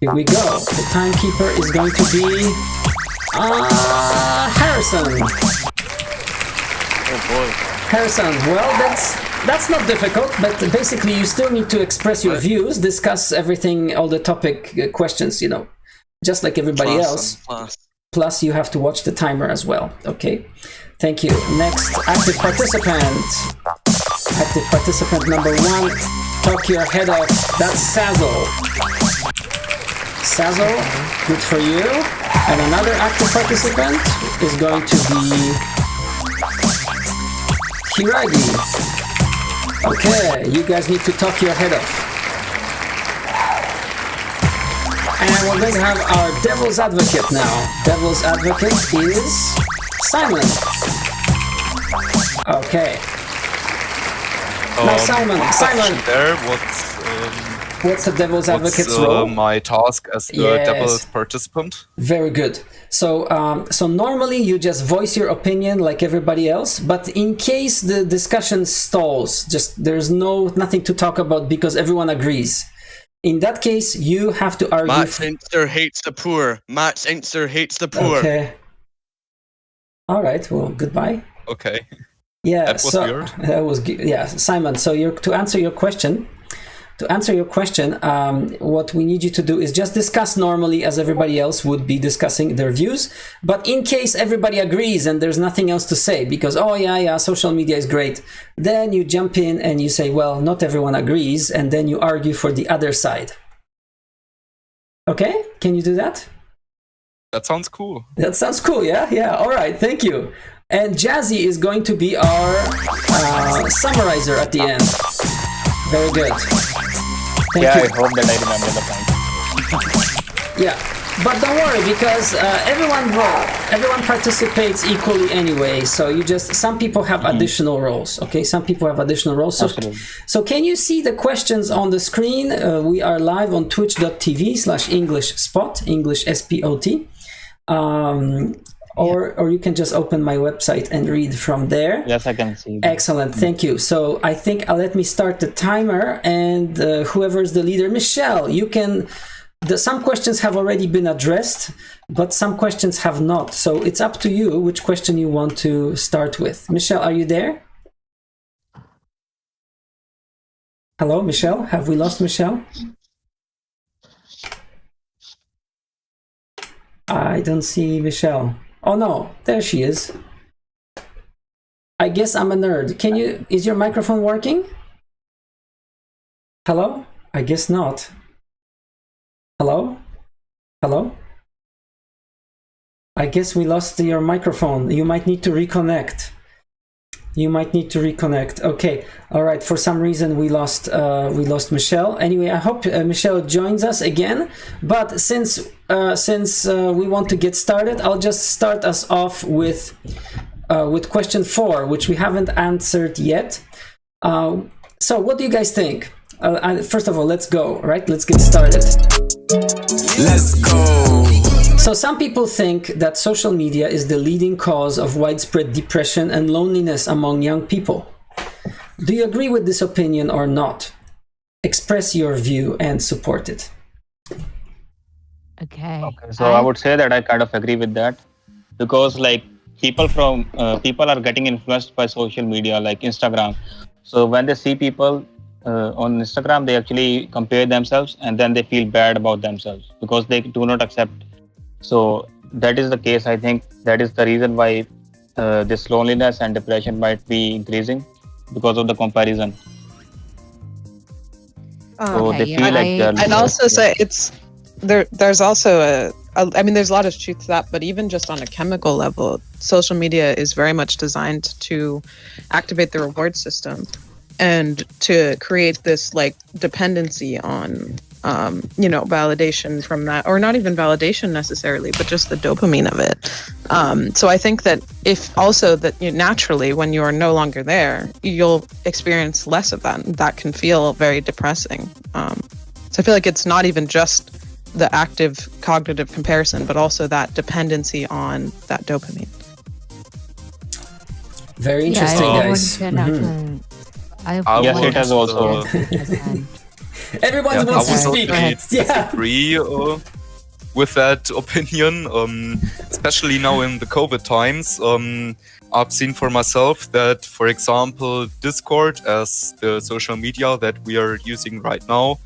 Here we go. The timekeeper is going to be Harrison. Oh boy. Harrison, well, that's not difficult, but basically you still need to express your views, discuss everything, all the topic questions, just like everybody else. Plus, you have to watch the timer as well. Okay, thank you. Next, active participant. Active participant number 1. Talk your head off. That's Sazzle. Sazzle, good for you. And another active participant is going to be Hiragi. Okay, you guys need to talk your head off. And we're going to have our devil's advocate now. Devil's advocate is Simon. Okay. Now Simon. There, what's the devil's advocate's role? My task as the devil's participant. Very good. So normally you just voice your opinion like everybody else, but in case the discussion stalls, just there's nothing to talk about because everyone agrees. In that case, you have to argue. Matt's answer hates the poor. Matt's answer hates the poor. Okay. All right. Well, goodbye. Okay. Yeah. That was weird. That was Simon. So to answer your question. What we need you to do is just discuss normally as everybody else would be discussing their views. But in case everybody agrees and there's nothing else to say because, social media is great, then you jump in and you say, well, not everyone agrees, and then you argue for the other side. Okay? Can you do that? That sounds cool. That sounds cool, yeah? Yeah, all right, thank you. And Jazzy is going to be our summarizer at the end. Very good. Thank you. I hope that I remember the point. Yeah, but don't worry because everyone participates equally anyway. So some people have additional roles. Okay, some people have additional roles. So can you see the questions on the screen? We are live on twitch.tv/EnglishSpot, English SPOT. Or you can just open my website and read from there. Yes, I can see. Excellent, thank you. So I think let me start the timer, and whoever is the leader, Michelle, you can. Some questions have already been addressed, but some questions have not. So it's up to you which question you want to start with. Michelle, are you there? Hello, Michelle. Have we lost Michelle? I don't see Michelle. Oh no, there she is. I guess I'm a nerd. Is your microphone working? Hello? I guess not. Hello? Hello? I guess we lost your microphone. You might need to reconnect. You might need to reconnect. Okay, all right. For some reason, we lost Michelle. Anyway, I hope Michelle joins us again. But since we want to get started, I'll just start us off with question 4, which we haven't answered yet. So, what do you guys think? First of all, let's go. Right, let's get started. Let's go. So some people think that social media is the leading cause of widespread depression and loneliness among young people. Do you agree with this opinion or not? Express your view and support it. Okay, so I would say that I kind of agree with that, because like people are getting influenced by social media like Instagram. So when they see people on Instagram, they actually compare themselves and then they feel bad about themselves because they do not accept. So that is the case. I think that is the reason why this loneliness and depression might be increasing because of the comparison. So they feel like they're. I'd also say there's also there's a lot of truth to that, but even just on a chemical level, social media is very much designed to activate the reward system and to create this like dependency on validation from that, or not even validation necessarily, but just the dopamine of it. So I think that if also that naturally when you are no longer there, you'll experience less of that. That can feel very depressing. So I feel like it's not even just the active cognitive comparison, but also that dependency on that dopamine. Very interesting, guys. Yes, it has also. Everyone wants to speak. Disagree with that opinion, especially now in the COVID times. I've seen for myself that, for example, Discord, as the social media that we are using right now,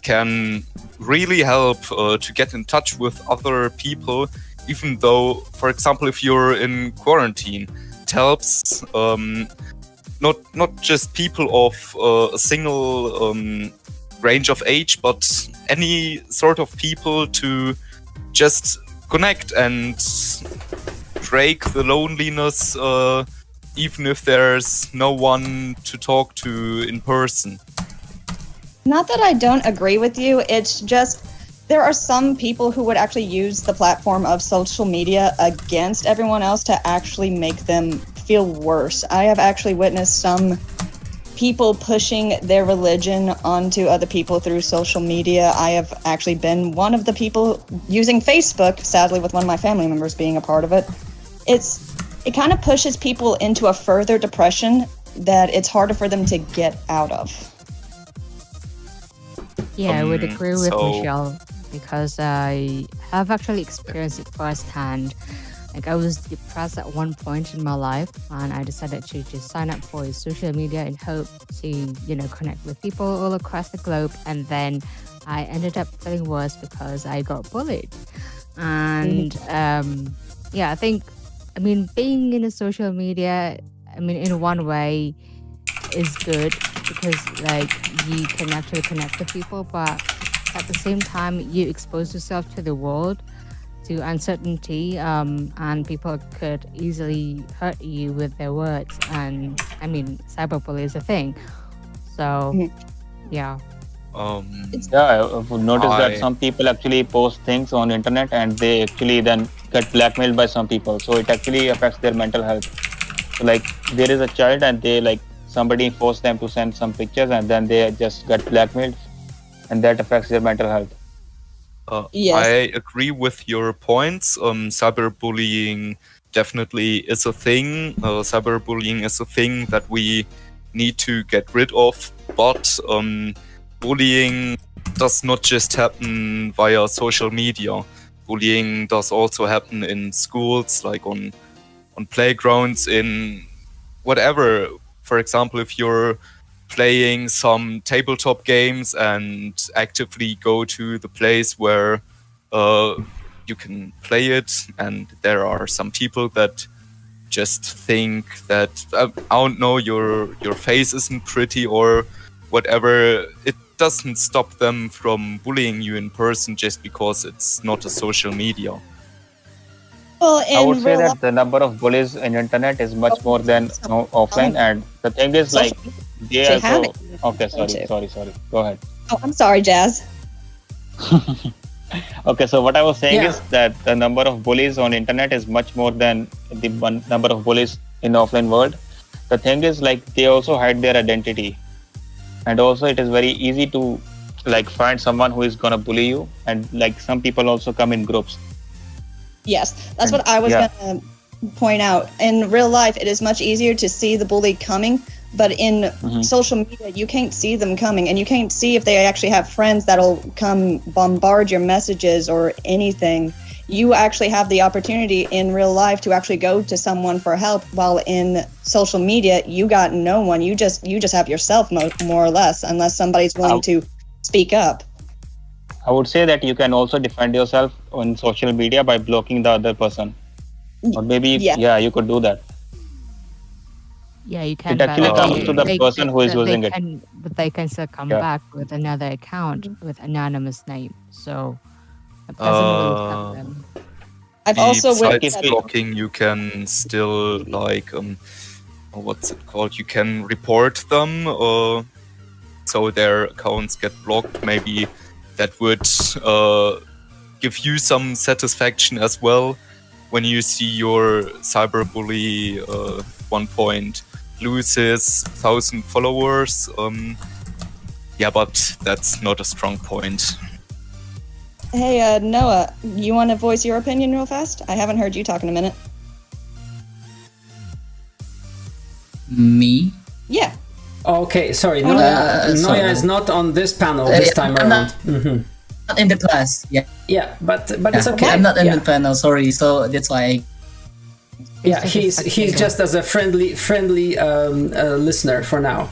can really help to get in touch with other people, even though, for example, if you're in quarantine, it helps not just people of a single range of age, but any sort of people to just connect and break the loneliness, even if there's no one to talk to in person. Not that I don't agree with you, it's just there are some people who would actually use the platform of social media against everyone else to actually make them feel worse. I have actually witnessed some people pushing their religion onto other people through social media. I have actually been one of the people using Facebook, sadly with one of my family members being a part of it. It kind of pushes people into a further depression that it's harder for them to get out of. Yeah, I would agree with Michelle, because I have actually experienced it firsthand. Like, I was depressed at one point in my life, and I decided to just sign up for social media in hope to, connect with people all across the globe. And then I ended up feeling worse because I got bullied. And I think, being in a social media, in one way is good because like you can actually connect with people, but at the same time you expose yourself to the world, to uncertainty, and people could easily hurt you with their words. And cyberbullying is a thing, so yeah. I've noticed that some people actually post things on internet and they actually then get blackmailed by some people, so it actually affects their mental health. So like there is a child and they somebody forced them to send some pictures and then they just get blackmailed, and that affects their mental health. Yes. I agree with your points. Cyberbullying definitely is a thing. Cyberbullying is a thing that we need to get rid of. But bullying does not just happen via social media. Bullying does also happen in schools, like on playgrounds, in whatever. For example, if you're playing some tabletop games and actively go to the place where you can play it, and there are some people that just think that I don't know, your face isn't pretty or whatever, it doesn't stop them from bullying you in person just because it's not a social media. Well, I would in say real that life, the number of bullies in internet is much more than offline, and the thing is like social they to have also. it. Okay, Too. sorry. Go ahead. Oh, I'm sorry, Jazz. Okay, so what I was saying Yeah. is that the number of bullies on internet is much more than the number of bullies in the offline world. The thing is like they also hide their identity, and also it is very easy to like find someone who is gonna bully you, and like some people also come in groups. Yes, that's And- what I was yeah. going to point out. In real life, it is much easier to see the bully coming, but in social media, you can't see them coming, and you can't see if they actually have friends that'll come bombard your messages or anything. You actually have the opportunity in real life to actually go to someone for help, while in social media, you got no one. You just have yourself more or less, unless somebody's willing to speak up. I would say that you can also defend yourself on social media by blocking the other person, or maybe you could do that. Yeah, you can. It actually but comes to the person who is using it. But they can still come Yeah. back with another account with anonymous name. So it doesn't really affect them. I've also Besides witnessed blocking, you can still like what's it called? You can report them, so their accounts get blocked. Maybe that would give you some satisfaction as well when you see your cyberbully 1 point loses 1,000 followers. Yeah, but that's not a strong point. Hey, Noah, you want to voice your opinion real fast? I haven't heard you talk in a minute. Me? Yeah. Okay, sorry. Oh, Noya sorry. is not on this panel this time I'm around. not in the class. Yeah. Yeah, but it's okay. I'm not in Yeah. the panel. Sorry. So that's why. Yeah, he's just as a friendly listener for now.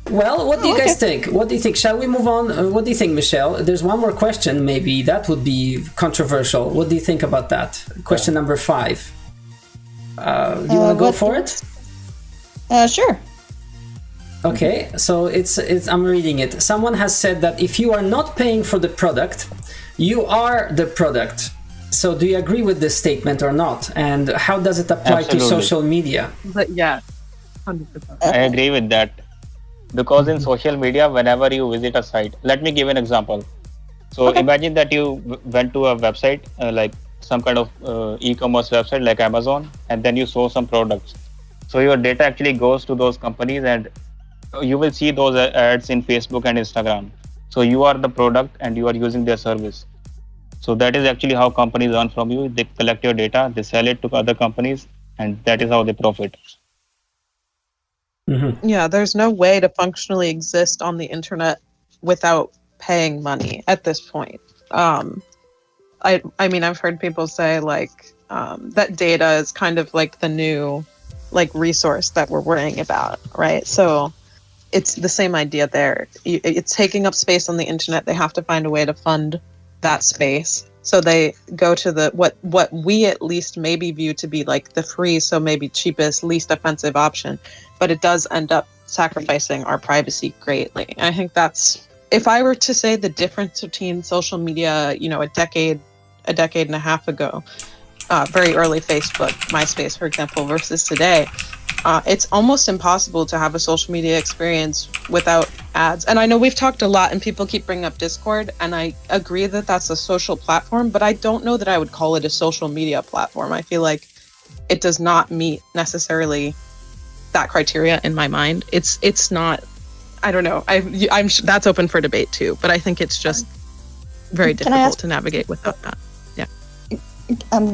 Well, what do you guys think? What do you think? Shall we move on? What do you think, Michelle? There's one more question. Maybe that would be controversial. What do you think about that? Question number 5. Do you want to go for it? Sure. Okay, so it's I'm reading it. Someone has said that if you are not paying for the product, you are the product. So do you agree with this statement or not? And how does it apply to Absolutely. social media? But yeah, 100%. I agree with that. Because in social media, whenever you visit a site, let me give an example. So imagine that you went to a website, like some kind of e-commerce website like Amazon, and then you saw some products. So your data actually goes to those companies, and you will see those ads in Facebook and Instagram. So you are the product and you are using their service. So that is actually how companies earn from you. They collect your data, they sell it to other companies, and that is how they profit. Yeah, there's no way to functionally exist on the internet without paying money at this point. I mean, I've heard people say like that data is kind of like the new like resource that we're worrying about, right? So it's the same idea there. It's taking up space on the internet. They have to find a way to fund that space. So they go to the what we at least maybe view to be like the free, so maybe cheapest, least offensive option, but it does end up sacrificing our privacy greatly. I think that's, if I were to say the difference between social media, you know, a decade and a half ago, very early Facebook, MySpace, for example, versus today, it's almost impossible to have a social media experience without ads. And I know we've talked a lot and people keep bringing up Discord, and I agree that that's a social platform, but I don't know that I would call it a social media platform. I feel like it does not meet necessarily that criteria in my mind. It's not, I don't know. I'm that's open for debate too, but I think it's just very difficult to navigate without that.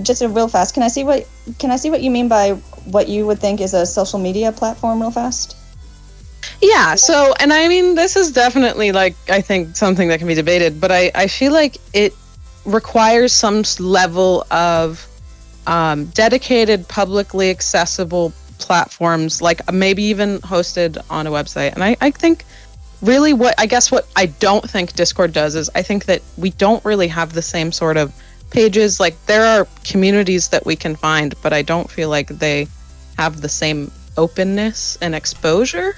Just a real fast. Can I see what you mean by what you would think is a social media platform real fast? Yeah, so, and I mean, this is definitely like, I think something that can be debated, but I feel like it requires some level of dedicated, publicly accessible platforms, like maybe even hosted on a website. And I think really what I don't think Discord does is I think that we don't really have the same sort of pages. Like there are communities that we can find, but I don't feel like they have the same openness and exposure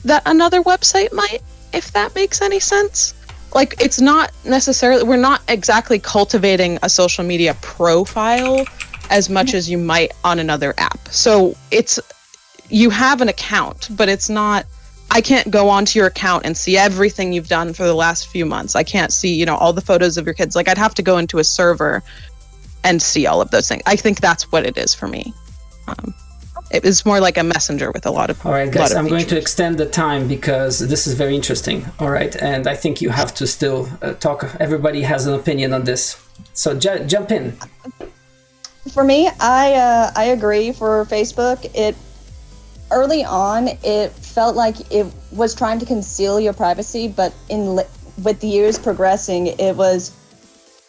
that another website might, if that makes any sense. Like it's not necessarily, we're not exactly cultivating a social media profile as much as you might on another app. So you have an account, but it's not, I can't go onto your account and see everything you've done for the last few months. I can't see, all the photos of your kids. Like, I'd have to go into a server and see all of those things. I think that's what it is for me. It is more like a messenger with a lot of. All right, guys, I'm going to features. extend the time because this is very interesting. All right, and I think you have to still talk. Everybody has an opinion on this, so jump in. For me, I agree. For Facebook, early on it felt like it was trying to conceal your privacy, but with the years progressing, it was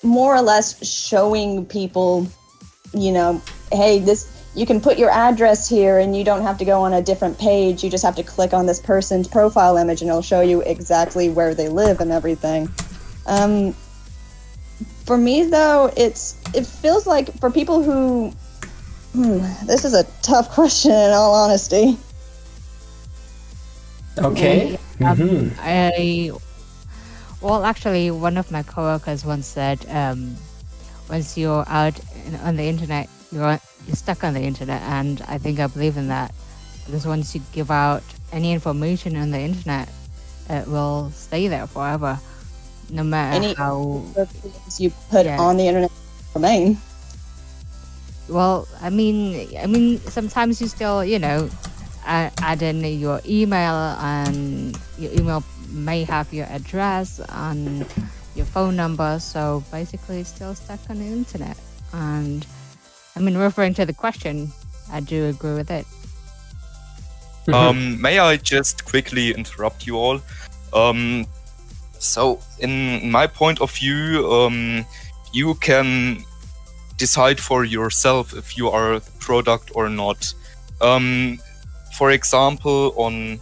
more or less showing people, hey, you can put your address here and you don't have to go on a different page. You just have to click on this person's profile image and it'll show you exactly where they live and everything. For me, though, it feels like for people who... this is a tough question, in all honesty. Okay. Well, actually, one of my coworkers once said, once you're out on the internet, you're stuck on the internet, and I think I believe in that. Because once you give out any information on the internet, it will stay there forever, no matter how things you put on the internet remain. Well, I mean, sometimes you still, add in your email, and your email may have your address and your phone number. So basically, it's still stuck on the internet. And referring to the question, I do agree with it. May I just quickly interrupt you all? So, in my point of view, you can decide for yourself if you are the product or not. For example, on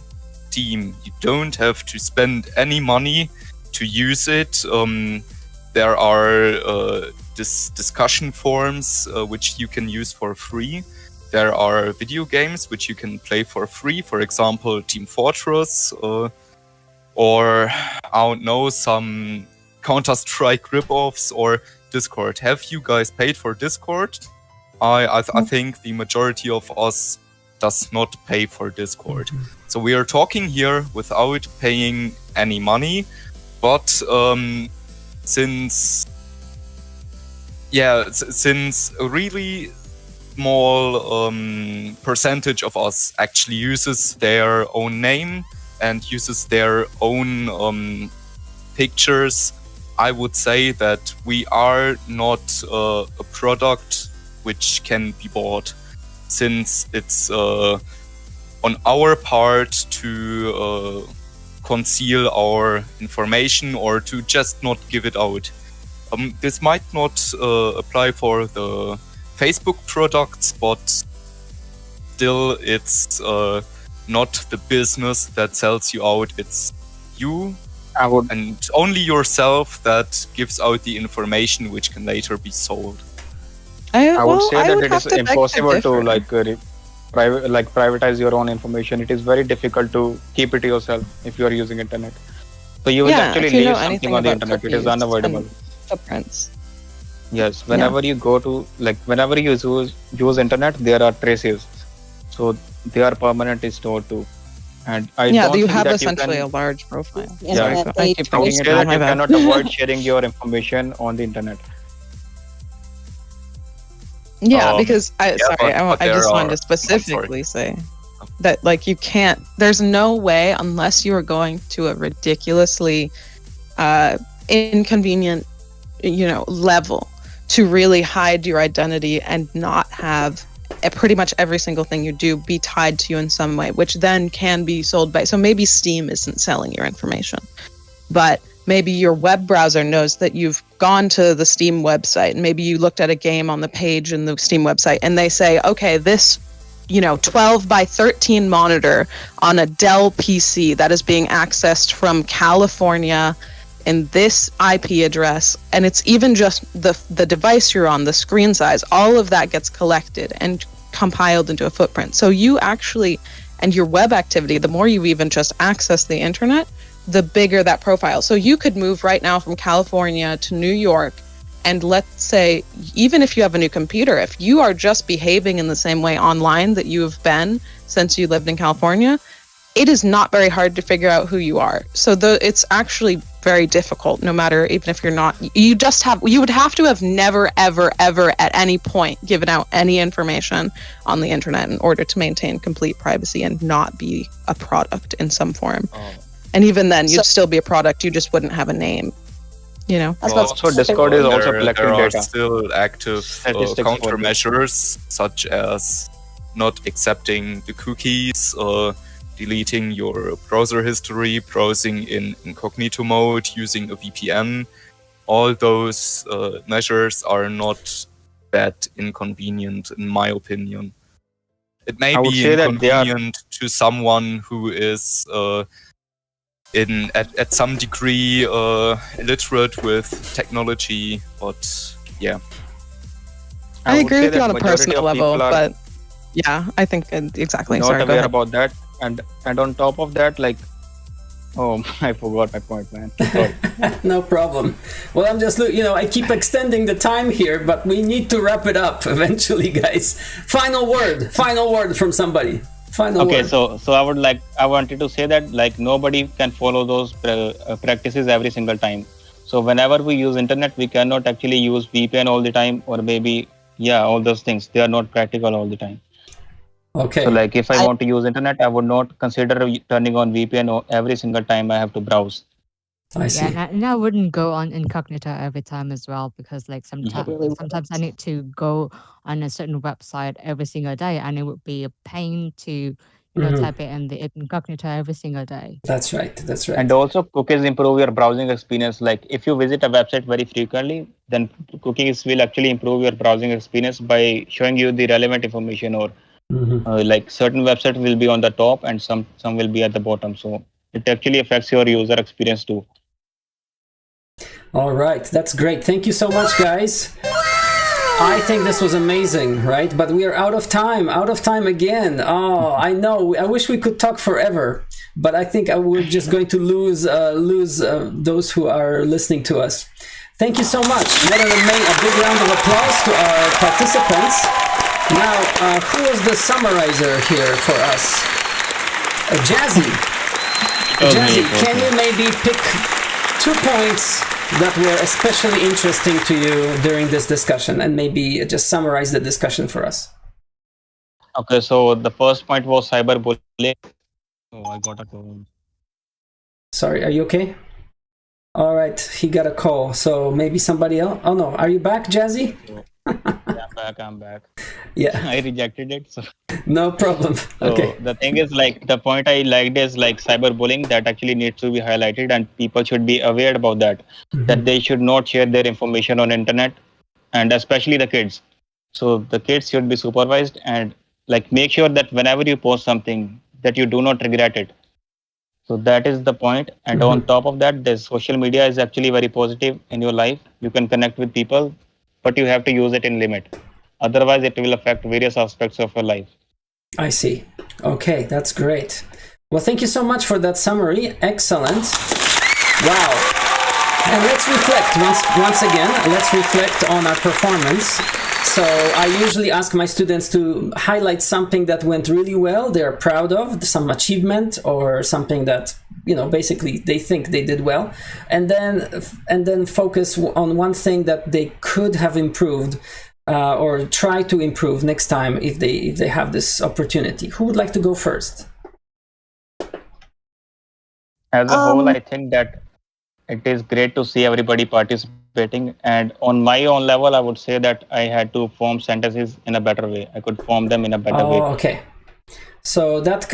Steam, you don't have to spend any money to use it. There are discussion forums which you can use for free. There are video games which you can play for free, for example, Team Fortress, or I don't know, some Counter-Strike rip-offs or Discord. Have you guys paid for Discord? I think the majority of us does not pay for Discord. So we are talking here without paying any money, but since a really small percentage of us actually uses their own name and uses their own pictures, I would say that we are not a product which can be bought, since it's on our part to conceal our information or to just not give it out. This might not apply for the Facebook products, but still it's not the business that sells you out, it's you and only yourself that gives out the information which can later be sold. I would say that it is impossible to privatize your own information. It is very difficult to keep it to yourself if you are using internet. So you will actually leave something on the internet. It is unavoidable. Footprints. Yes, whenever you go to whenever you use internet, there are traces, so they are permanently stored too. And I don't you think have that essentially you a large profile. I would say that you cannot avoid sharing your information on the internet. Yeah, because I just wanted to specifically say that you can't. There's no way, unless you are going to a ridiculously inconvenient, level, to really hide your identity and not have pretty much every single thing you do be tied to you in some way, which then can be sold by. So maybe Steam isn't selling your information, but maybe your web browser knows that you've gone to the Steam website, and maybe you looked at a game on the page in the Steam website, and they say, okay, this 12 by 13 monitor on a Dell PC that is being accessed from California in this IP address, and it's even just the device you're on, the screen size, all of that gets collected and compiled into a footprint. So you actually, and your web activity, the more you even just access the internet, the bigger that profile. So you could move right now from California to New York And let's say, even if you have a new computer, if you are just behaving in the same way online that you have been since you lived in California, it is not very hard to figure out who you are. So it's actually very difficult, no matter, even if you're not, you would have to have never, ever, ever at any point given out any information on the internet in order to maintain complete privacy and not be a product in some form. And even then, you'd still be a product, you just wouldn't have a name, you know? Also, Discord is also collecting there are data. still active Statistics for this. countermeasures, such as not accepting the cookies, deleting your browser history, browsing in incognito mode, using a VPN. All those measures are not that inconvenient, in my opinion. It may I would be say that they are- inconvenient to someone who is at some degree illiterate with technology, but yeah. I would agree say with you that on a majority personal of level, people are but yeah, I think exactly. not Sorry, go aware ahead. about that, and on top of that, like, oh, I forgot my point, man. Sorry. No problem. Well, I'm just, I keep extending the time here, but we need to wrap it up eventually, guys. Final word from somebody. Final Okay, word. so I wanted to say that, like, nobody can follow those practices every single time. So whenever we use internet, we cannot actually use VPN all the time, or maybe all those things. They are not practical all the time. Okay. So, like, if I want to use internet, I would not consider turning on VPN every single time I have to browse. I see. Yeah, and I wouldn't go on incognito every time as well, because like sometimes I need to go on a certain website every single day, and it would be a pain to type it in the incognito every single day. That's right. And also, cookies improve your browsing experience. Like, if you visit a website very frequently, then cookies will actually improve your browsing experience by showing you the relevant information, or like certain websites will be on the top and some will be at the bottom. So it actually affects your user experience too. All right, that's great. Thank you so much, guys. I think this was amazing, right? But we are out of time again. Oh, I know. I wish we could talk forever, but I think we're just going to lose those who are listening to us. Thank you so much. What a big round of applause to our participants. Now, who is the summarizer here for us? Jazzy. Jazzy, can you maybe pick 2 points that were especially interesting to you during this discussion, and maybe just summarize the discussion for us? Okay, so the first point was cyberbullying. Oh, I got a call. Sorry, are you okay? All right, he got a call, so maybe somebody else. Oh no, are you back, Jazzy? I'm back. Yeah, I rejected it. So no problem. Okay. So the thing is, like, the point I liked is like cyberbullying that actually needs to be highlighted, and people should be aware about that. That they should not share their information on internet, and especially the kids. So the kids should be supervised, and like make sure that whenever you post something, that you do not regret it. So that is the point. And on top of that, the social media is actually very positive in your life. You can connect with people, but you have to use it in limit. Otherwise, it will affect various aspects of your life. I see. Okay, that's great. Well, thank you so much for that summary. Excellent. Wow. And let's reflect once again. Let's reflect on our performance. So I usually ask my students to highlight something that went really well, they're proud of, some achievement, or something that, basically they think they did well, and then focus on one thing that they could have improved, or try to improve next time if they have this opportunity. Who would like to go first? As a whole, I think that it is great to see everybody participating. And on my own level, I would say that I had to form sentences in a better way. I could form them in a better way. Okay. So that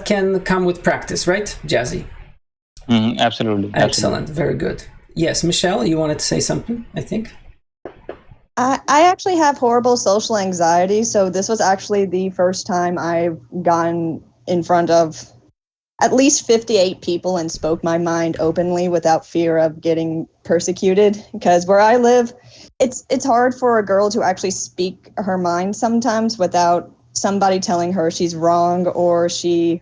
can come with practice, right, Jazzy? Absolutely. Excellent. Very good. Yes, Michelle, you wanted to say something, I think? I actually have horrible social anxiety, so this was actually the first time I've gotten in front of at least 58 people and spoke my mind openly without fear of getting persecuted. Because where I live, it's hard for a girl to actually speak her mind sometimes without somebody telling her she's wrong or she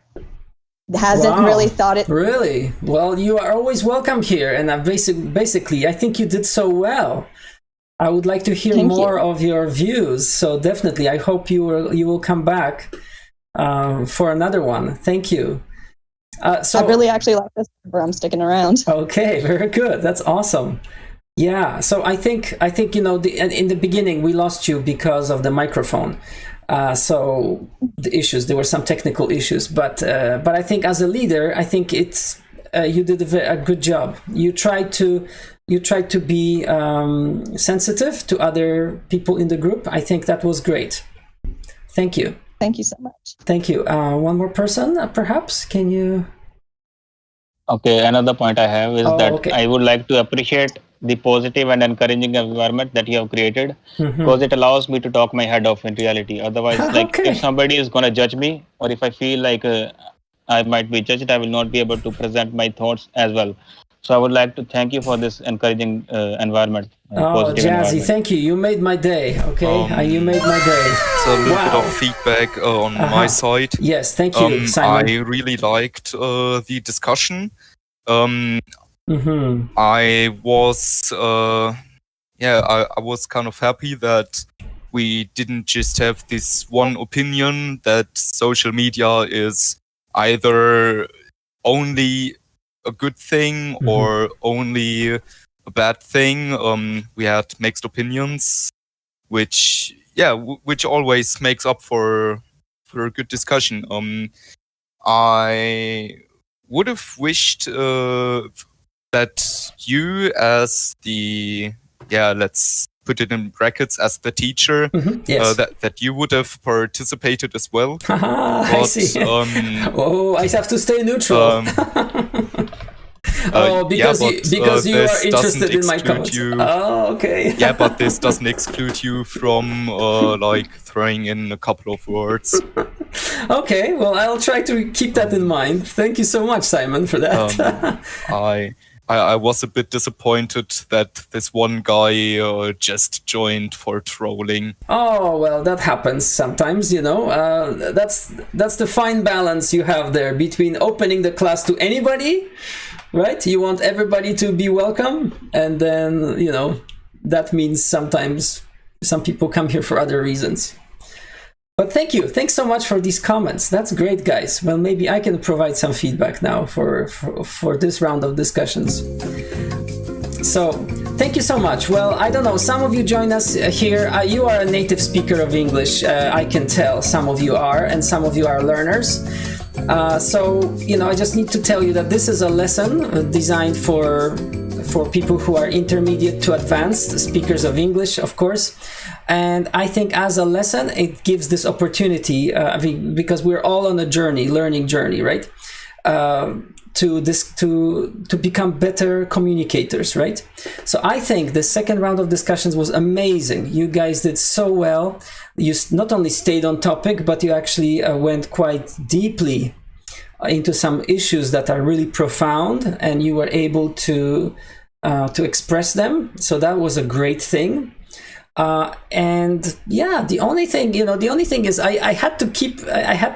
hasn't really thought it. Really? Well, you are always welcome here, and basically, I think you did so well. I would like to hear Thank more you. of your views. So definitely, I hope you will come back for another one. Thank you. So I really actually like this server. I'm sticking around. okay, very good. That's awesome. Yeah. So I think in the beginning we lost you because of the microphone. So the issues, there were some technical issues, but I think as a leader, I think it's you did a good job. You tried to be sensitive to other people in the group. I think that was great. Thank you. Thank you so much. Thank you. One more person, perhaps? Can you? Okay, another point I have is that okay. I would like to appreciate the positive and encouraging environment that you have created, Mhm. because it allows me to talk my head off in reality. Otherwise, like Okay. if somebody is gonna judge me, or if I feel like I might be judged, I will not be able to present my thoughts as well. So I would like to thank you for this encouraging environment, Oh, positive Jazzy, environment. thank you. You made my day. Okay, you made my day. So a little bit Wow. of feedback on my Uh-huh. side. Yes, thank you, Simon. I really liked the discussion. Mhm. I was I was kind of happy that we didn't just have this one opinion that social media is either only a good thing or only a bad thing. We had mixed opinions, which which always makes up for a good discussion. I would have wished that you, as the let's put it in brackets, as the teacher, Yes. that you would have participated as well. I see. Oh, I have to stay neutral. Because you are this interested doesn't in my exclude comments. you. Oh, okay. Yeah, but this doesn't exclude you from like throwing in a couple of words. Okay, well, I'll try to keep that in mind. Thank you so much, Simon, for that. I was a bit disappointed that this one guy just joined for trolling. Oh, well, that happens sometimes, you know. That's the fine balance you have there between opening the class to anybody, right? You want everybody to be welcome, and then, you know, that means sometimes some people come here for other reasons. But thank you. Thanks so much for these comments. That's great, guys. Well, maybe I can provide some feedback now for this round of discussions. So, thank you so much. Well, I don't know, some of you join us here. You are a native speaker of English, I can tell. Some of you are, and some of you are learners. So, you know, I just need to tell you that this is a lesson designed for people who are intermediate to advanced speakers of English, of course. And I think as a lesson, it gives this opportunity, because we're all on a journey, learning journey, right? To become better communicators, right? So I think the second round of discussions was amazing. You guys did so well. You not only stayed on topic, but you actually went quite deeply into some issues that are really profound, and you were able to express them. So that was a great thing. And yeah, the only thing is I had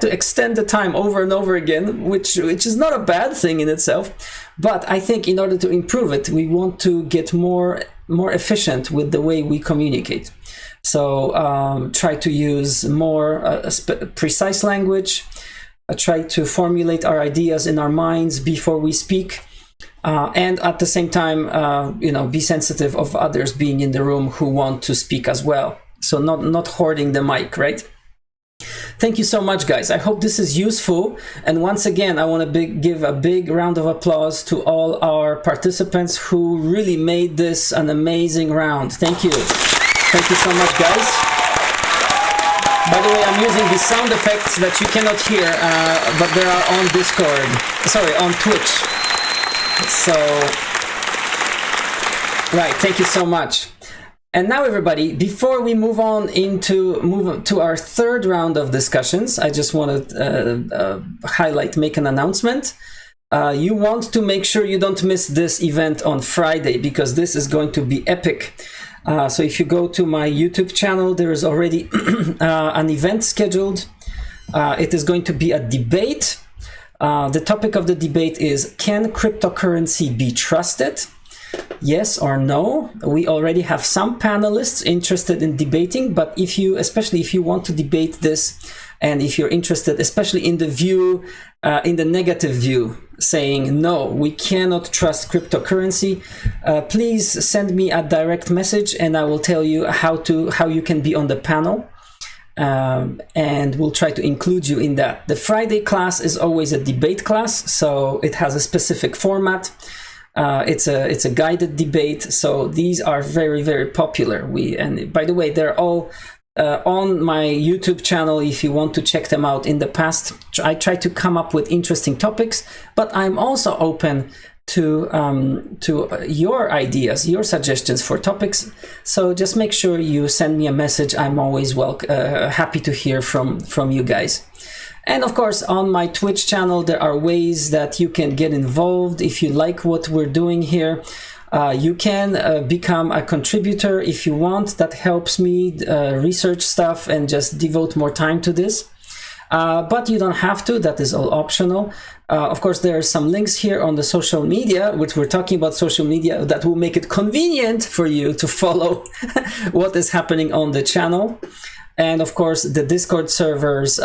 to extend the time over and over again, which is not a bad thing in itself. But I think in order to improve it, we want to get more efficient with the way we communicate. So try to use more precise language, try to formulate our ideas in our minds before we speak. And at the same time, be sensitive of others being in the room who want to speak as well. So not hoarding the mic, right? Thank you so much, guys. I hope this is useful. And once again, I want to give a big round of applause to all our participants who really made this an amazing round. Thank you. Thank you so much, guys. By the way, I'm using these sound effects that you cannot hear, but they are on Discord. Sorry, on Twitch. So, right, thank you so much. And now, everybody, before we move to our third round of discussions, I just want to make an announcement. You want to make sure you don't miss this event on Friday, because this is going to be epic. So if you go to my YouTube channel, there is already an event scheduled. It is going to be a debate. The topic of the debate is, can cryptocurrency be trusted? Yes or no? We already have some panelists interested in debating, but especially if you want to debate this, and if you're interested, especially in the view, in the negative view, saying no, we cannot trust cryptocurrency, please send me a direct message, and I will tell you how you can be on the panel. And we'll try to include you in that. The Friday class is always a debate class, so it has a specific format. It's a guided debate, so these are very, very popular. And by the way, they're all on my YouTube channel if you want to check them out. In the past, I try to come up with interesting topics, but I'm also open to your ideas, your suggestions for topics. So just make sure you send me a message. I'm always happy to hear from you guys. And of course, on my Twitch channel, there are ways that you can get involved. If you like what we're doing here, you can become a contributor if you want. That helps me research stuff and just devote more time to this. But you don't have to. That is all optional. Of course, there are some links here on the social media, which we're talking about social media, that will make it convenient for you to follow what is happening on the channel. And of course, the Discord servers,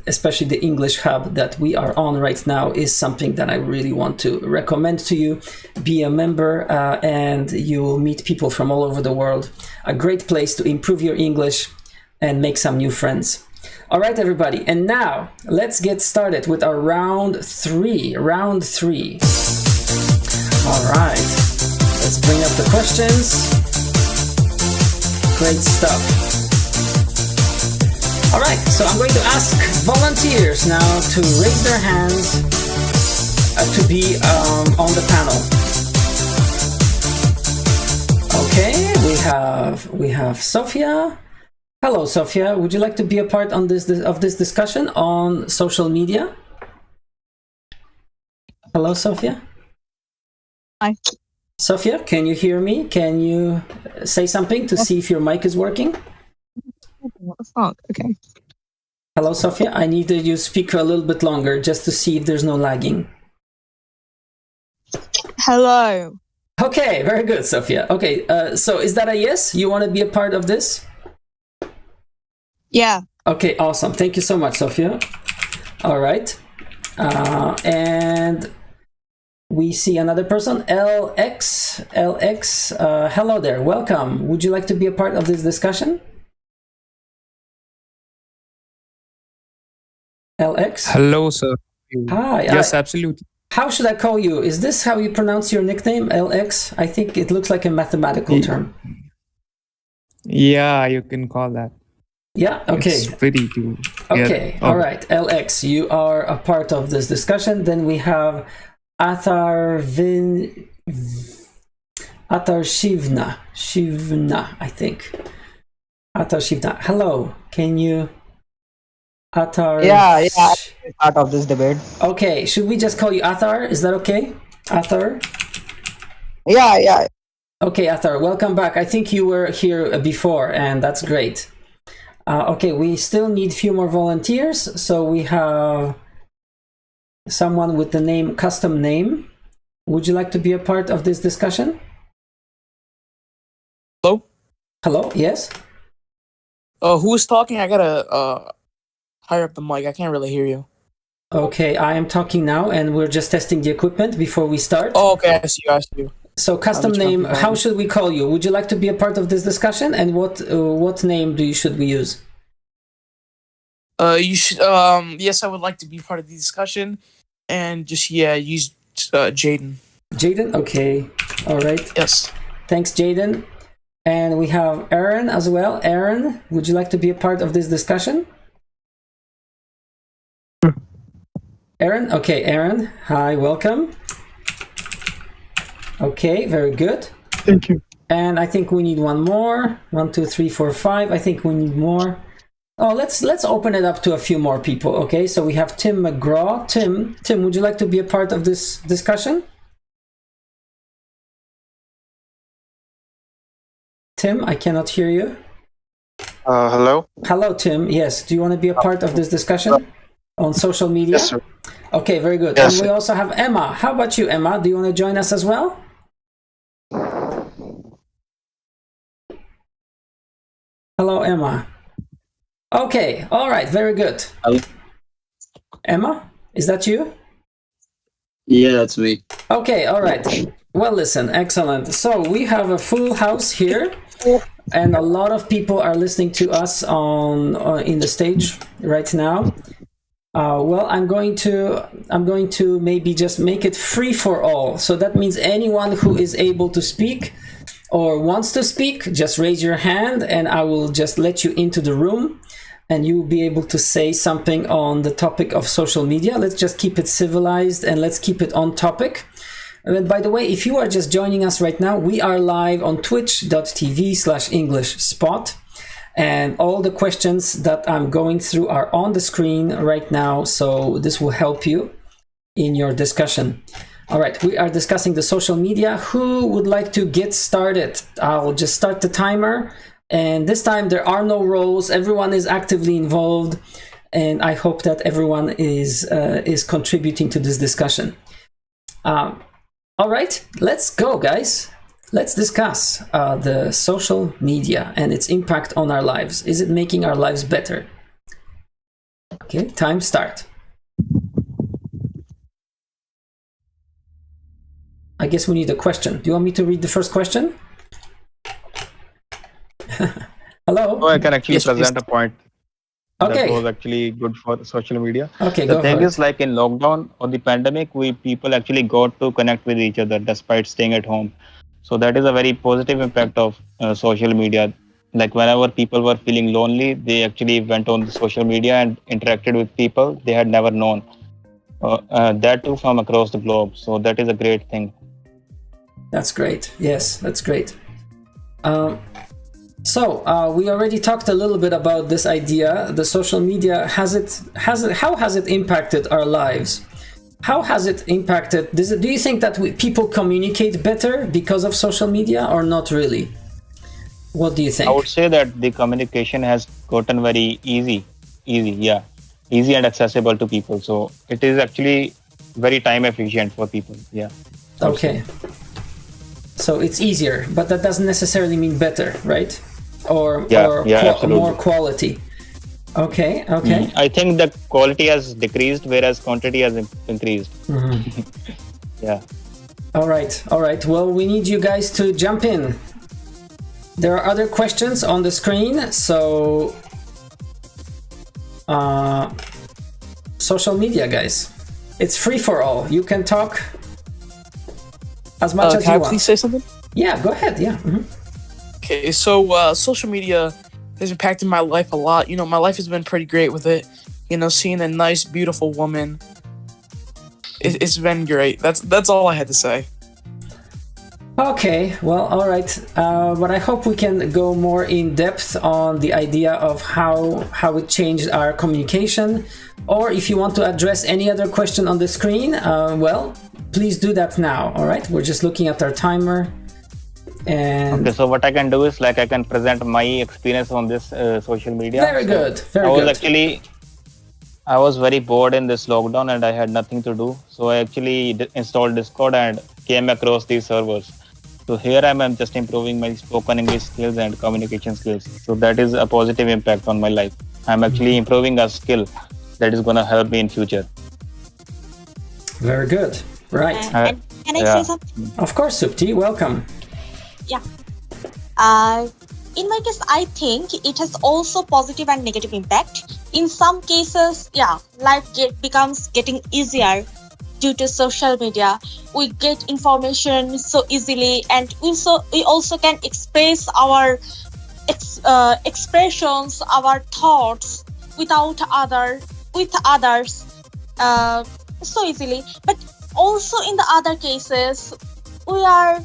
especially the English hub that we are on right now, is something that I really want to recommend to you. Be a member and you will meet people from all over the world. A great place to improve your English and make some new friends. All right, everybody. And now let's get started with our round three. Round three. All right. Let's bring up the questions. Great stuff. All right, so I'm going to ask volunteers now to raise their hands to be on the panel. Okay, we have Sophia. Hello, Sophia. Would you like to be a part of this discussion on social media? Hello, Sophia. Hi. Sophia, can you hear me? Can you say something to see if your mic is working? What the fuck? Okay. Hello, Sophia. I need you to speak a little bit longer just to see if there's no lagging. Hello. Okay, very good, Sophia. Okay, so is that a yes? You want to be a part of this? Yeah. Okay, awesome. Thank you so much, Sophia. All right. And we see another person, LX. LX, hello there. Welcome. Would you like to be a part of this discussion? LX? Hello, sir. Hi. Yes, absolutely. How should I call you? Is this how you pronounce your nickname, LX? I think it looks like a mathematical term. Yeah, you can call that. Yeah, okay. It's pretty cool. Okay, Yeah. all right. LX, you are a part of this discussion. Then we have Athar Shivna, I think. Athar Shivna. Hello, can you... Athar. Yeah, I'm part of this debate. Okay, should we just call you Athar? Is that okay? Athar? Yeah. Okay, Athar, welcome back. I think you were here before, and that's great. Okay, we still need a few more volunteers. So we have someone with the name, custom name. Would you like to be a part of this discussion? Hello? Hello, yes? Who's talking? I gotta higher up the mic. I can't really hear you. Okay, I am talking now, and we're just testing the equipment before we start. Oh, okay, I see you. So custom name, how should we call you? Would you like to be a part of this discussion? And what name should we use? You should yes, I would like to be part of the discussion, and just use Jaden. Jaden, okay, all right. Yes. Thanks, Jaden. And we have Aaron as well. Aaron, would you like to be a part of this discussion? Aaron, okay, Aaron, hi, welcome. Okay, very good. Thank you. And I think we need one more. 1, 2, 3, 4, 5. I think we need more. Oh, let's open it up to a few more people. Okay, so we have Tim McGraw. Tim, would you like to be a part of this discussion? Tim, I cannot hear you. Hello? Hello, Tim. Yes, do you want to be a part of this discussion on social media? Yes, sir. Okay, very good. Yes, and we sir. also have Emma. How about you, Emma? Do you want to join us as well? Hello, Emma. Okay, all right, very good. Hello. Emma, is that you? Yeah, that's me. Okay, all right. Well, listen, excellent. So we have a full house here, and a lot of people are listening to us on in the stage right now. Well, I'm going to maybe just make it free for all. So that means anyone who is able to speak or wants to speak, just raise your hand, and I will just let you into the room, and you will be able to say something on the topic of social media. Let's just keep it civilized and let's keep it on topic. And by the way, if you are just joining us right now, we are live on twitch.tv/EnglishSpot. And all the questions that I'm going through are on the screen right now. So this will help you in your discussion. All right, we are discussing the social media. Who would like to get started? I'll just start the timer. And this time there are no roles. Everyone is actively involved. And I hope that everyone is contributing to this discussion. All right, let's go, guys. Let's discuss the social media and its impact on our lives. Is it making our lives better? Okay, time start. I guess we need a question. Do you want me to read the first question? Hello? So I can actually present a point Okay. that was actually good for social media. Okay, the go thing for is, like in lockdown or the pandemic, people actually got to connect with each other despite staying at home. So that is a very positive impact of social media. Like whenever people were feeling lonely, they actually went on the social media and interacted with people they had never known. That too from across the globe. So that is a great thing. That's great. Yes, that's great. So we already talked a little bit about this idea. The social media how has it impacted our lives? How has it impacted? Do you think that people communicate better because of social media or not really? What do you think? I would say that the communication has gotten very easy and accessible to people. So it is actually very time efficient for people. Yeah. Okay. So it's easier, but that doesn't necessarily mean better, right? Or more quality. Okay. I think the quality has decreased, whereas quantity has increased. Mm-hmm. Yeah. All right. Well, we need you guys to jump in. There are other questions on the screen. So, social media, guys. It's free for all. You can talk as much as you want. Can I please say something? Yeah, go ahead. Yeah. Mm-hmm. Okay, so social media has impacted my life a lot. You know, my life has been pretty great with it. You know, seeing a nice, beautiful woman, it's been great. That's all I had to say. Okay, well, all right. But I hope we can go more in depth on the idea of how it changed our communication. Or if you want to address any other question on the screen, well, please do that now. All right, we're just looking at our timer. And okay, so what I can do is I can present my experience on this social media. Very good. I was very bored in this lockdown and I had nothing to do. So I actually installed Discord and came across these servers. So here I am just improving my spoken English skills and communication skills. So that is a positive impact on my life. I'm actually improving a skill that is going to help me in future. Very good. Right. Can I say something? Of course, Supti. Welcome. Yeah. In my case, I think it has also positive and negative impact. In some cases, life becomes getting easier due to social media. We get information so easily, and we also can express our expressions, our thoughts with others so easily. But also in the other cases, we are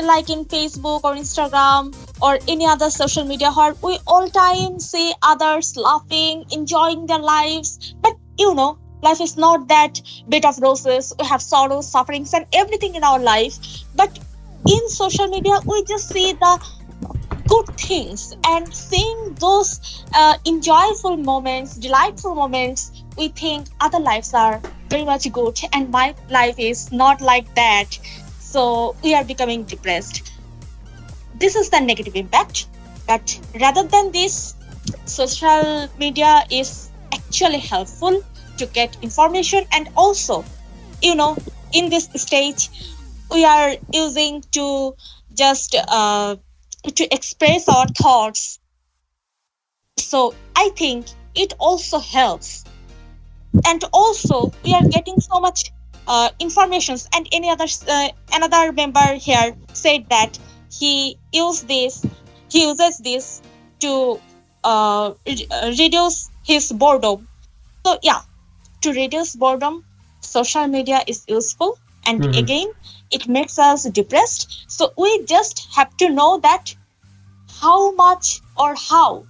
like in Facebook or Instagram or any other social media where we all time see others laughing, enjoying their lives. But life is not that bed of roses. We have sorrows, sufferings, and everything in our life. But in social media, we just see the good things, and seeing those enjoyable moments, delightful moments, we think other lives are very much good and my life is not like that. So we are becoming depressed. This is the negative impact. But rather than this, social media is actually helpful to get information, and also, in this stage, we are using to just to express our thoughts. So I think it also helps, and also we are getting so much informations. And another member here said that he uses this to reduce his boredom. So yeah, to reduce boredom, social media is useful, and again, it makes us depressed. So we just have to know that how much or how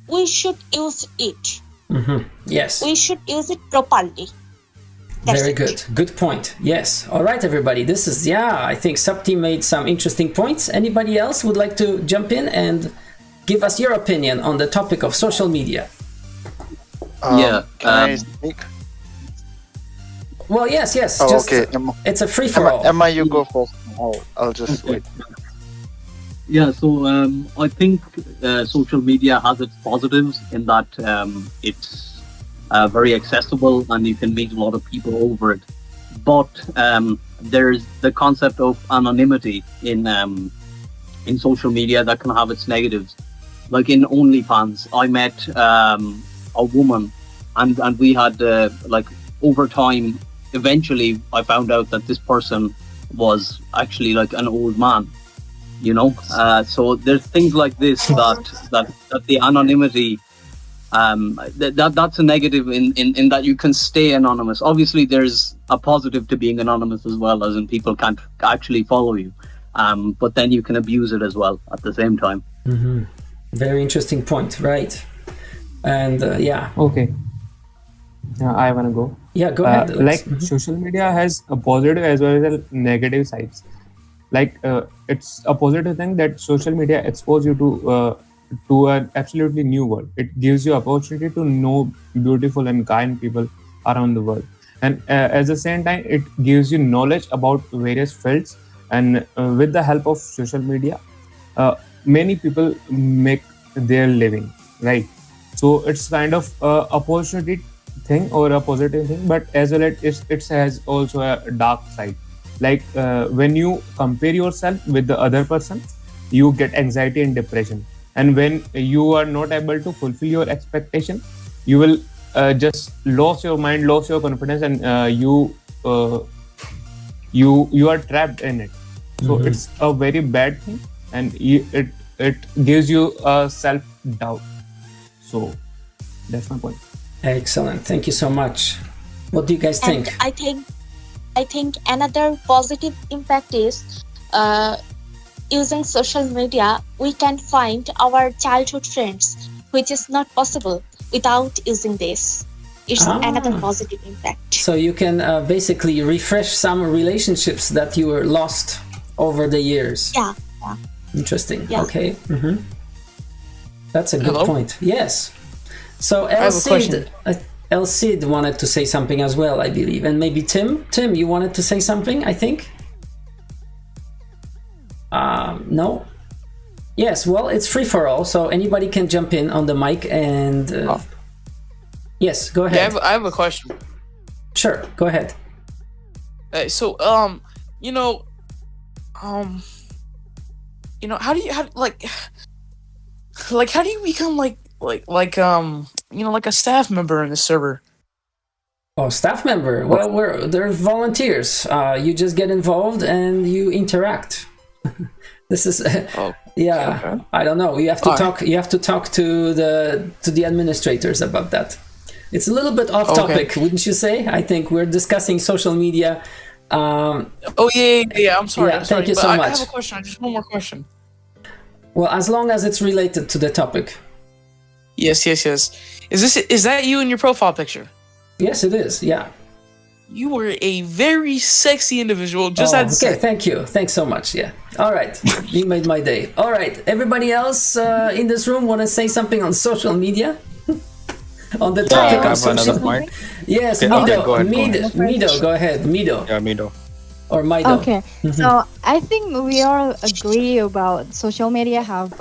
we should use it. Yes. We should use it properly. Very good. Good point. Yes. All right, everybody. This is, I think Sapti made some interesting points. Anybody else would like to jump in and give us your opinion on the topic of social media? Can I speak? Well, yes. Oh, just, okay. it's a free-for-all. Emma, you go first. I'll just wait. Yeah, so I think social media has its positives in that it's very accessible and you can meet a lot of people over it. But there's the concept of anonymity in social media that can have its negatives. Like in OnlyFans, I met a woman, and we had over time. Eventually, I found out that this person was actually like an old man. So there's things like this that the anonymity that's a negative in that you can stay anonymous. Obviously there's a positive to being anonymous as well, as in people can't actually follow you, but then you can abuse it as well at the same time. Very interesting point, right? And okay, I want to go. Go ahead. Social media has a positive as well as a negative sides. It's a positive thing that social media exposes you to an absolutely new world. It gives you opportunity to know beautiful and kind people around the world, and at the same time it gives you knowledge about various fields. And with the help of social media, many people make their living, right? So it's kind of a opportunity thing or a positive thing, but as well it has also a dark side. When you compare yourself with the other person, you get anxiety and depression, and when you are not able to fulfill your expectation, you will just lose your mind, lose your confidence, and you are trapped in it. So it's a very bad thing, and it gives you a self-doubt. So that's my point. Excellent. Thank you so much. What do you guys think? I think another positive impact is using social media, we can find our childhood friends, which is not possible without using this. It's another positive impact. So you can basically refresh some relationships that you were lost over the years. Yeah. Interesting. Yeah. Okay. That's a good point. Yes. So El Cid wanted to say something as well, I believe. And maybe Tim, you wanted to say something, I think? No? Yes, well, it's free for all, so anybody can jump in on the mic and... Yes, go ahead. Yeah, I have a question. Sure, go ahead. So, how do you become like a staff member in the server? Oh, staff member. Well, they're volunteers. You just get involved and you interact. This is okay. I don't know. You have to talk. You have to talk to the administrators about that. It's a little bit off topic, wouldn't you say? I think we're discussing social media. Yeah. I'm sorry. Thank you so much. I have a question. Just one more question. Well, as long as it's related to the topic. Yes. Is that you in your profile picture? Yes, it is. Yeah. You were a very sexy individual. Had to say. Thank you. Thanks so much. Yeah. All right. You made my day. All right. Everybody else in this room want to say something on social media? On the topic of social media? Yes, Mido. Go ahead. Mido. Yeah, Mido. Or Mido. Okay. So I think we all agree about social media have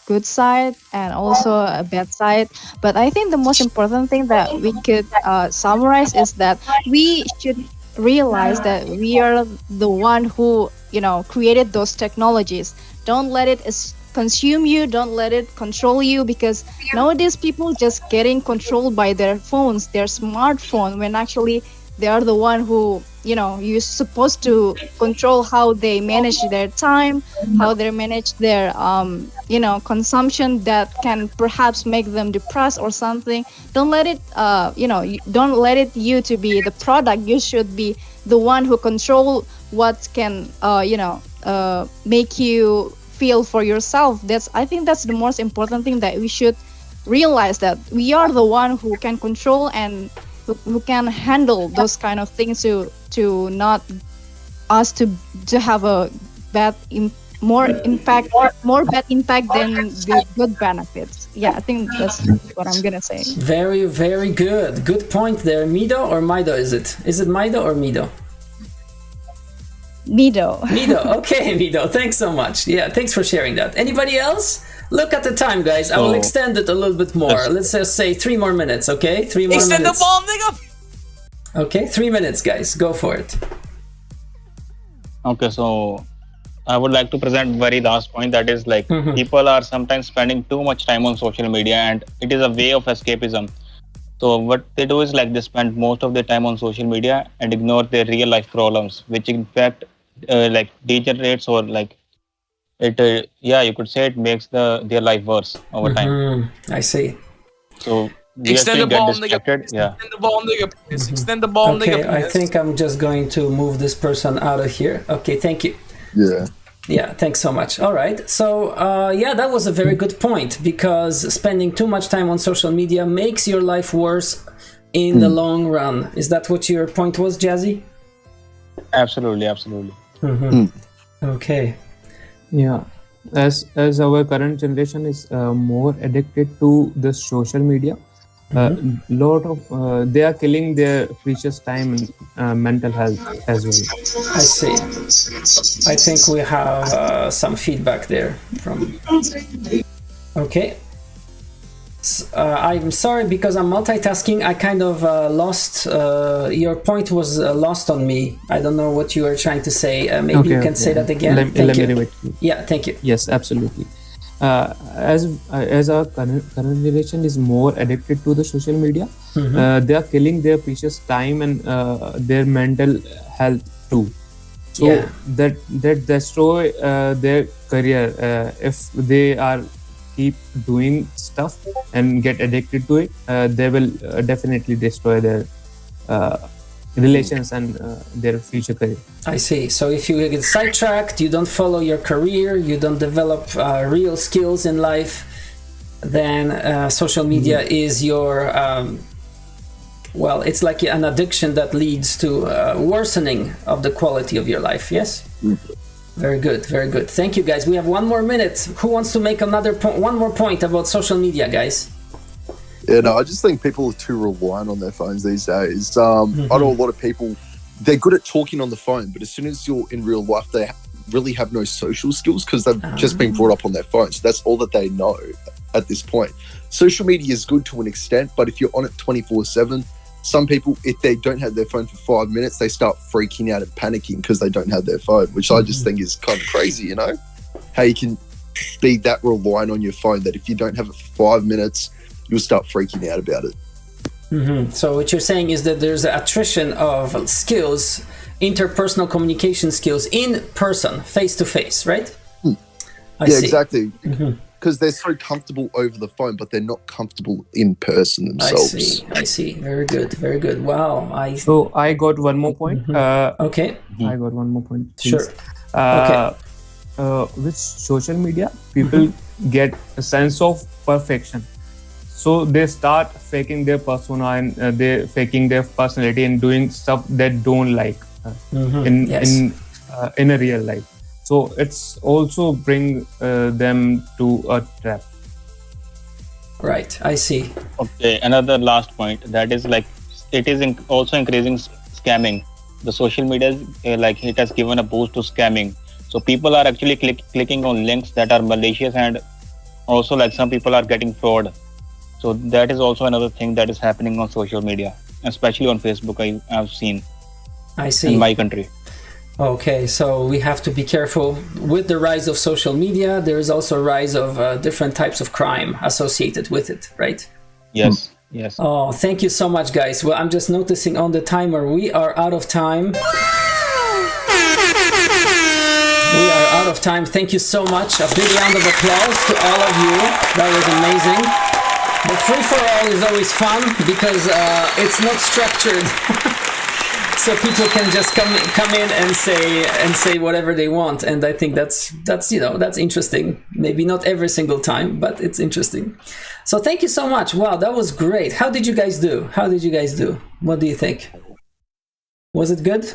good side and also a bad side. But I think the most important thing that we could summarize is that we should realize that we are the one who created those technologies. Don't let it consume you, don't let it control you, because nowadays people just getting controlled by their phones, their smartphone, when actually they are the one who you're supposed to control how they manage their time, how they manage their consumption that can perhaps make them depressed or something. Don't let it don't let it you to be the product. You should be the one who control what can make you feel for yourself. I think that's the most important thing, that we should realize that we are the one who can control and who can handle those kind of things to not us to have a more bad impact than the good benefits. Yeah, I think that's what I'm gonna say. Very, very good point there. Mido or Mido? Is it Mido or Mido? Mido. Okay, Mido, thanks so much. Yeah, thanks for sharing that. Anybody else? Look at the time, guys. I will extend it a little bit more. Let's just say 3 more minutes, okay? 3 more Extend minutes. the ball, nigga! Okay, 3 minutes, guys. Go for it. Okay, so I would like to present very last point, that is like people are sometimes spending too much time on social media and it is a way of escapism. So what they do is like they spend most of their time on social media and ignore their real life problems, which in fact like degenerates or like it you could say it makes their life worse over time. I see. So we Extend the actually get ball, distracted. nigga. Extend the ball, nigga. Please. Extend the ball, Okay, nigga. I Please. think I'm just going to move this person out of here. Okay, thank you. Yeah, thanks so much. All right. So, that was a very good point, because spending too much time on social media makes your life worse in the long run. Is that what your point was, Jazzy? Absolutely. Okay. Yeah, as our current generation is more addicted to the social media, lot of they are killing their precious time and mental health as well. I see. I think we have some feedback there from. Okay. I'm sorry, because I'm multitasking. I kind of lost. Your point was lost on me. I don't know what you were trying to say. Maybe you can say that again. Let me repeat. Yeah, thank you. Yes, absolutely. As our current generation is more addicted to the social media, they are killing their precious time and their mental health too. So that destroy their career if they are keep doing stuff and get addicted to it. They will definitely destroy their relations and their future career. I see. So if you get sidetracked, you don't follow your career, you don't develop real skills in life, then social media is your it's like an addiction that leads to worsening of the quality of your life. Yes. Very good, very good. Thank you, guys. We have 1 more minute. Who wants to make one more point about social media, guys? Yeah, no, I just think people are too reliant on their phones these days. I know a lot of people, they're good at talking on the phone, but as soon as you're in real life, they really have no social skills because they've just been brought up on their phones. So that's all that they know at this point. Social media is good to an extent, but if you're on it 24/7, some people, if they don't have their phone for 5 minutes, they start freaking out and panicking because they don't have their phone, which I just think is kind of crazy, you know? How you can be that reliant on your phone that if you don't have it for 5 minutes, you'll start freaking out about it. So what you're saying is that there's an attrition of skills, interpersonal communication skills in person, face to face, right? I see. Exactly. Because they're so comfortable over the phone, but they're not comfortable in person themselves. I see. Very good, very good. Wow. So I got one more point. Okay. I got one more point. Sure. Okay. With social media, people get a sense of perfection. So they start faking their persona and they're faking their personality and doing stuff that don't like in a real life. So it's also bring them to a trap. Right, I see. Okay, another last point, that is like it is also increasing scamming. The social media like it has given a boost to scamming. So people are actually clicking on links that are malicious and also like some people are getting fraud. So that is also another thing that is happening on social media, especially on Facebook. I've seen. I see. In my country. Okay, so we have to be careful with the rise of social media. There is also a rise of different types of crime associated with it, right? Yes. Yes. Oh, thank you so much, guys. Well, I'm just noticing on the timer we are out of time. We are out of time. Thank you so much. A big round of applause to all of you. That was amazing. The free-for-all is always fun because it's not structured. So people can just come in and say whatever they want, and I think that's interesting. Maybe not every single time, but it's interesting. So thank you so much. Wow, that was great. How did you guys do? What do you think? Was it good?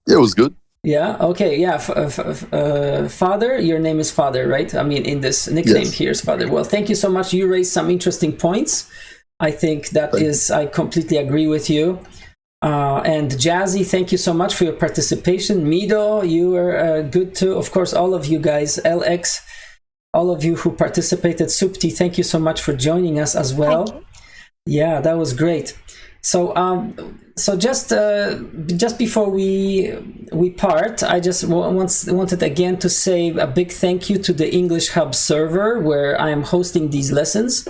Yeah, it was good. Yeah. Okay. Yeah. Father, your name is Father, right? I mean, in this nickname Yes. here is Father. Well, thank you so much. You raised some interesting points. I think I completely agree with you. And Jazzy, thank you so much for your participation. Mido, you were good too. Of course, all of you guys, LX, all of you who participated. Supti, thank you so much for joining us as well. Yeah, that was great. So, just before we part, I just wanted again to say a big thank you to the English Hub server where I am hosting these lessons.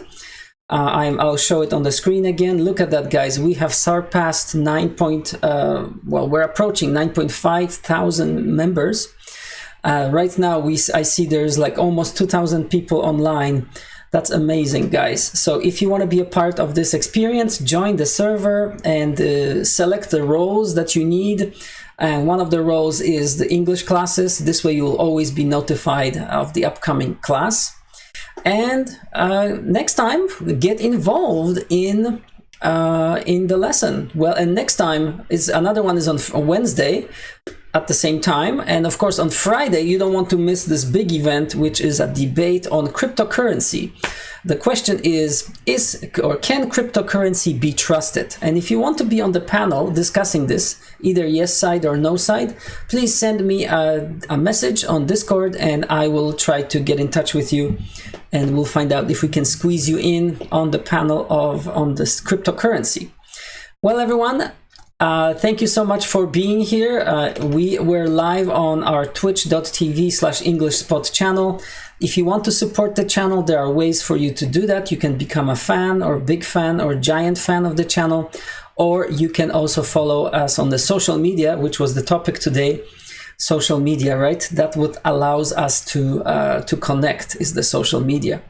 I'll show it on the screen again. Look at that, guys. We have surpassed we're approaching 9.5 thousand members. Right now, I see there's like almost 2,000 people online. That's amazing, guys. So if you want to be a part of this experience, join the server and select the roles that you need. And one of the roles is the English classes. This way, you'll always be notified of the upcoming class. And next time, get involved in the lesson. Well, and next time another one is on Wednesday at the same time. And of course, on Friday, you don't want to miss this big event, which is a debate on cryptocurrency. The question is can cryptocurrency be trusted? And if you want to be on the panel discussing this, either yes side or no side, please send me a message on Discord and I will try to get in touch with you and we'll find out if we can squeeze you in on the panel on this cryptocurrency. Well, everyone, thank you so much for being here. We're live on our twitch.tv/EnglishSpot channel. If you want to support the channel, there are ways for you to do that. You can become a fan or big fan or giant fan of the channel, or you can also follow us on the social media, which was the topic today. Social media, right? That would allows us to connect is the social media.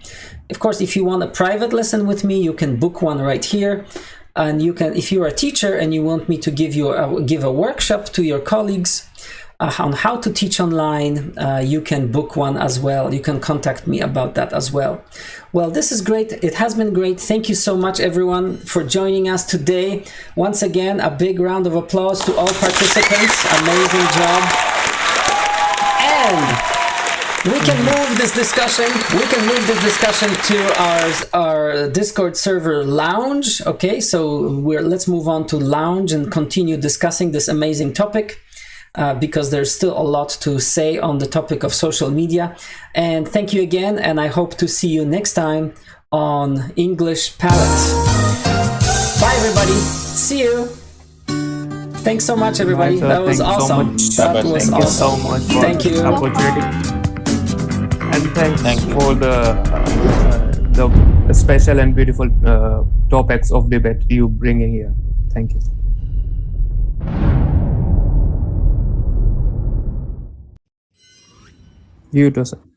Of course, if you want a private lesson with me, you can book one right here. And you can, if you're a teacher and you want me to give a workshop to your colleagues on how to teach online, you can book one as well. You can contact me about that as well. Well, this is great. It has been great. Thank you so much, everyone, for joining us today. Once again, a big round of applause to all participants. Amazing job. And we can move this discussion to our Discord server lounge. Okay, so let's move on to lounge and continue discussing this amazing topic because there's still a lot to say on the topic of social media. And thank you again, and I hope to see you next time on English Palette. Bye, everybody. See you. Thanks so much, everybody. That was awesome. That was awesome. Thank you so much for Thank you. the opportunity. And thanks for the special and beautiful topics of debate you bringing here. Thank you. You too, sir.